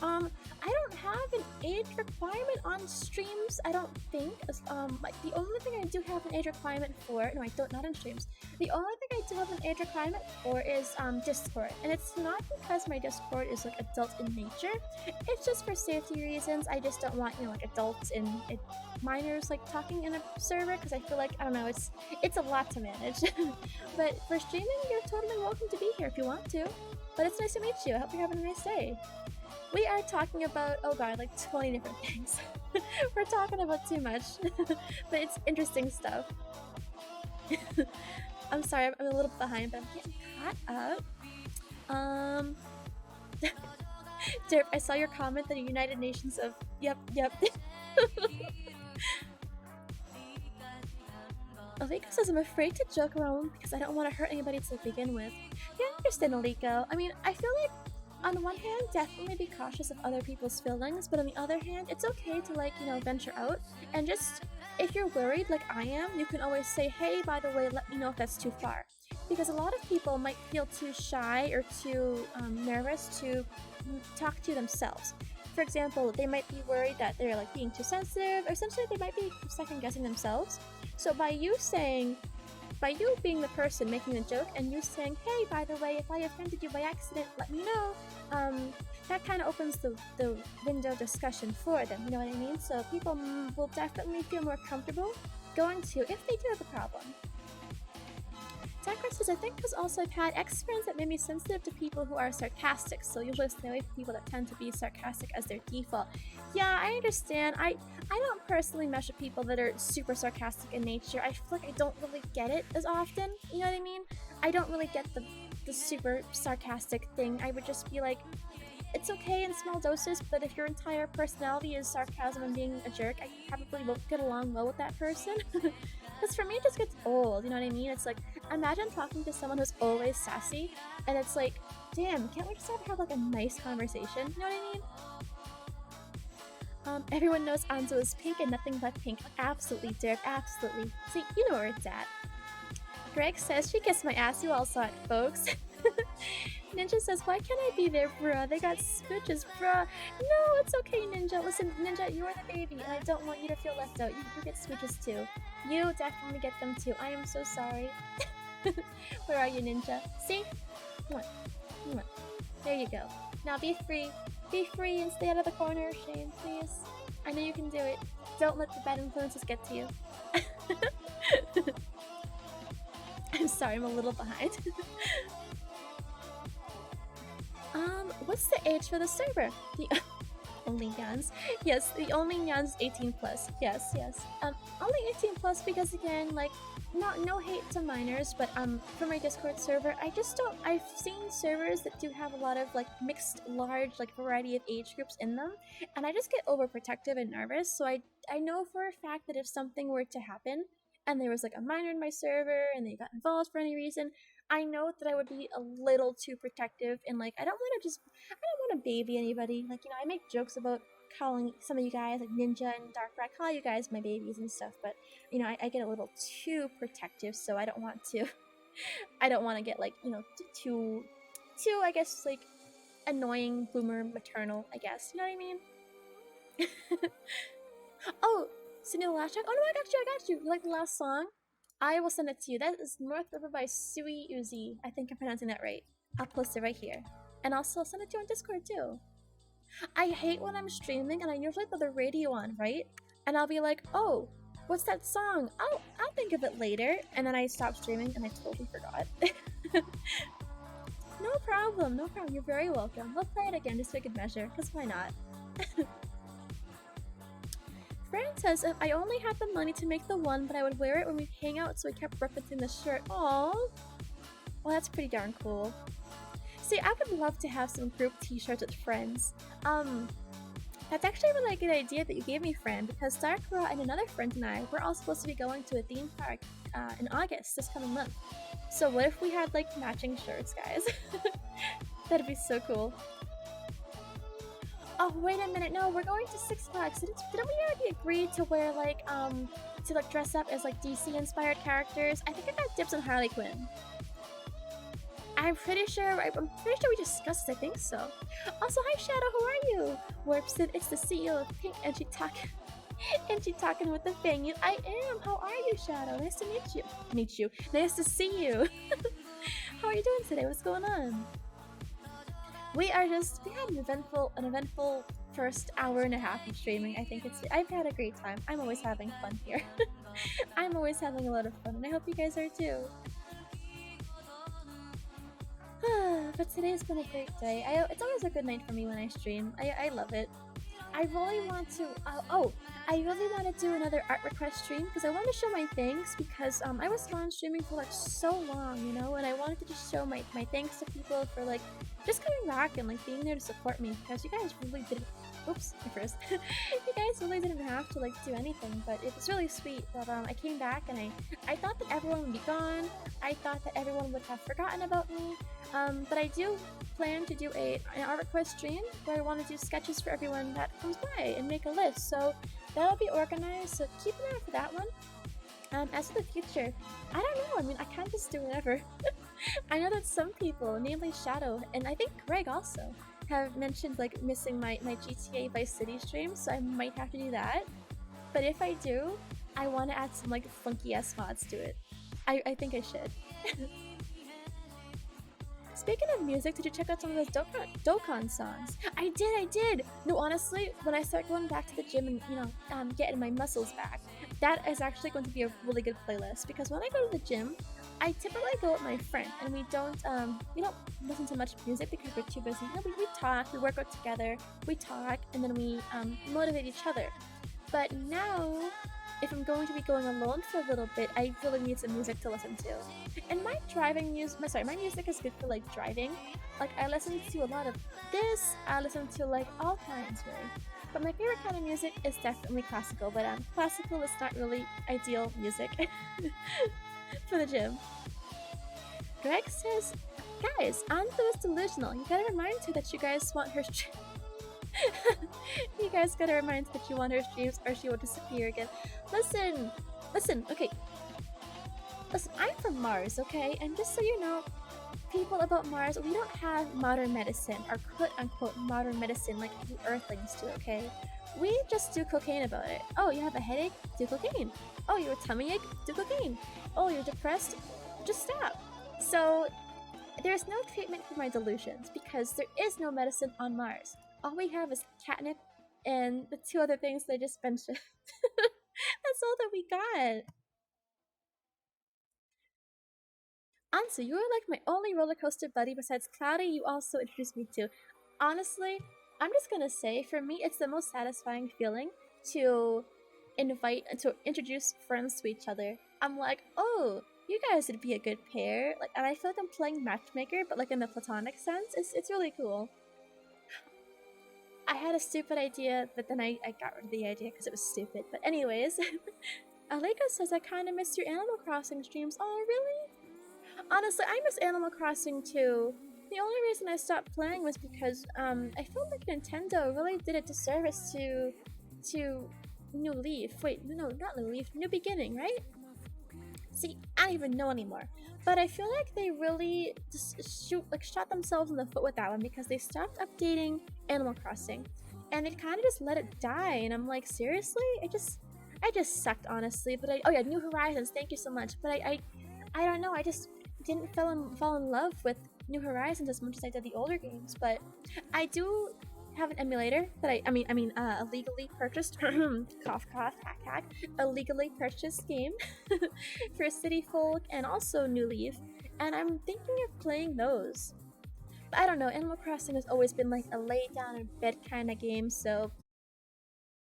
I don't have an age requirement on streams, I don't think. Like, the only thing I do have an age requirement for, no, I don't, not on streams. The only thing I to have an age requirement for is Discord, and it's not because my Discord is like adult in nature. It's just for safety reasons. I just don't want like adults and minors like talking in a server because I feel like I don't know. It's a lot to manage. But for streaming, you're totally welcome to be here if you want to. But it's nice to meet you. I hope you're having a nice day. We are talking about, oh god, like 20 different things. We're talking about too much. But it's interesting stuff. I'm sorry, I'm a little behind, but I'm getting caught up. Derp, I saw your comment that the United Nations of, yep. Aliko says, I'm afraid to joke around because I don't want to hurt anybody to begin with. Yeah, I understand, Aliko. I mean, I feel like, on one hand, definitely be cautious of other people's feelings, but on the other hand, it's okay to, like, you know, venture out, and just, if you're worried like I am, you can always say, hey, by the way, let me know if that's too far. Because a lot of people might feel too shy or too nervous to talk to themselves. For example, they might be worried that they're like being too sensitive, or essentially they might be second guessing themselves. So by you being the person making the joke and you saying, hey, by the way, if I offended you by accident, let me know, that kind of opens the window discussion for them, you know what I mean? So people will definitely feel more comfortable going to if they do have a problem. Sakura says, I think because also I've had ex-friends that made me sensitive to people who are sarcastic, so usually stay away from people that tend to be sarcastic as their default. Yeah, I understand. I don't personally mesh with people that are super sarcastic in nature. I feel like I don't really get it as often, you know what I mean? I don't really get the super sarcastic thing. I would just be like, it's okay in small doses, but if your entire personality is sarcasm and being a jerk, I probably won't get along well with that person. Because for me, it just gets old, you know what I mean? It's like, imagine talking to someone who's always sassy, and it's like, damn, can't we just have like a nice conversation? You know what I mean? Everyone knows Anzo is pink and nothing but pink. Absolutely, Derek, absolutely. See, you know where it's at. Greg says, she kissed my ass, you all saw it, folks. Ninja says, why can't I be there, bruh? They got smooches, bruh. No, it's okay, Ninja. Listen, Ninja, you're the baby, and I don't want you to feel left out. You get smooches too. You definitely get them too. I am so sorry. Where are you, Ninja? See? Come on. There you go. Now be free. Be free and stay out of the corner, Shane, please. I know you can do it. Don't let the bad influences get to you. I'm sorry, I'm a little behind. What's the age for the server? The only Nyans. Yes, the only Nyans 18 plus. Yes. Only 18 plus because again, like, no hate to minors, but for my Discord server, I've seen servers that do have a lot of like mixed, large, like variety of age groups in them, and I just get overprotective and nervous. So I know for a fact that if something were to happen, and there was like a minor in my server, and they got involved for any reason, I know that I would be a little too protective, and like I don't want to baby anybody. Like, you know, I make jokes about calling some of you guys like Ninja and Dark Rat, call you guys my babies and stuff, but you know, I get a little too protective, so I don't want to get like, you know, too I guess like annoying boomer maternal, I guess, you know what I mean? Oh, Sunil Lashak. Oh no, I got you. You like the last song? I will send it to you. That is North River by Sui Uzi. I think I'm pronouncing that right. I'll post it right here. And also send it to you on Discord too. I hate when I'm streaming and I usually put the radio on, right? And I'll be like, oh, what's that song? I'll think of it later. And then I stop streaming and I totally forgot. No problem. You're very welcome. We'll play it again just for good measure, because why not? Fran says, if I only had the money to make the one, but I would wear it when we hang out, so we kept referencing the shirt. Aww. Well, that's pretty darn cool. See, I would love to have some group t-shirts with friends. That's actually a really good idea that you gave me, Fran, because Sakura and another friend and I, we're all supposed to be going to a theme park in August, this coming month. So what if we had, like, matching shirts, guys? That'd be so cool. Oh, wait a minute, no, we're going to Six Flags. Didn't we already agree to wear, like, to, like, dress up as, like, DC-inspired characters? I think I got dibs on Harley Quinn. I'm pretty sure we discussed it, I think so. Also, hi Shadow, how are you? Warpston, it's the CEO of Pink, and she talking. And she talking with the thing. I am. How are you, Shadow? Nice to meet you. Meet you. Nice to see you. How are you doing today? What's going on? We had an eventful first hour and a half of streaming. I think I've had a great time. I'm always having fun here. I'm always having a lot of fun, and I hope you guys are too. But today's been a great day. It's always a good night for me when I stream. I love it. I really want to. I really want to do another art request stream because I want to show my thanks because I was gone streaming for like so long, and I wanted to just show my thanks to people for like just coming back and like being there to support me because you guys really didn't. Oops, my first. You guys really didn't have to like do anything, but it was really sweet that I came back and I thought that everyone would be gone. I thought that everyone would have forgotten about me. But I do plan to do an art request stream where I want to do sketches for everyone that comes by and make a list. So that'll be organized. So keep an eye out for that one. As for the future, I don't know. I mean, I can't just do whatever. I know that some people, namely Shadow, and I think Greg also, have mentioned like missing my GTA Vice City stream, so I might have to do that. But if I do, I want to add some like funky ass mods to it. I think I should. Speaking of music, did you check out some of those Dokkan songs? I did! No, honestly, when I start going back to the gym and, getting my muscles back, that is actually going to be a really good playlist because when I go to the gym, I typically go with my friend and we don't listen to much music because we're too busy. We talk, we work out together, we talk, and then we motivate each other. But now, if I'm going to be going alone for a little bit, I really need some music to listen to. And my music is good for like driving. Like I listen to a lot of this, I listen to like all kinds really. But my favorite kind of music is definitely classical, but classical is not really ideal music for the gym. Greg says, guys, Antho is delusional. You gotta remind her that you guys want her you guys gotta remind her that you want her streams or she will disappear again. Listen, okay. Listen, I'm from Mars, okay? And just so you know, people about Mars, we don't have modern medicine, or quote-unquote modern medicine like you Earthlings do, okay? We just do cocaine about it. Oh, you have a headache? Do cocaine. Oh, you're a tummy ache? Do cocaine. Oh, you're depressed? Just stop. So, there's no treatment for my delusions because there is no medicine on Mars. All we have is catnip and the two other things that I just mentioned. That's all that we got. Ansu, you are like my only roller coaster buddy besides Cloudy you also introduced me to. Honestly, I'm just gonna say, for me, it's the most satisfying feeling to introduce friends to each other. I'm like, oh, you guys would be a good pair. Like, and I feel like I'm playing matchmaker, but like in the platonic sense. It's really cool. I had a stupid idea, but then I got rid of the idea because it was stupid. But anyways, Aleka says I kind of miss your Animal Crossing streams. Oh, really? Honestly, I miss Animal Crossing too. The only reason I stopped playing was because I felt like Nintendo really did a disservice to New Leaf. Wait, no, not New Leaf. New Beginning, right? See, I don't even know anymore. But I feel like they really just shot themselves in the foot with that one because they stopped updating Animal Crossing, and it kind of just let it die. And I'm like, seriously? I just sucked, honestly. But oh yeah, New Horizons. Thank you so much. But I don't know. I just didn't fall in love with New Horizons as much as I did the older games. But I do have an emulator that a legally purchased cough cough hack hack a legally purchased game for City Folk and also New Leaf, and I'm thinking of playing those. But I don't know, Animal Crossing has always been like a lay down in bed kind of game, so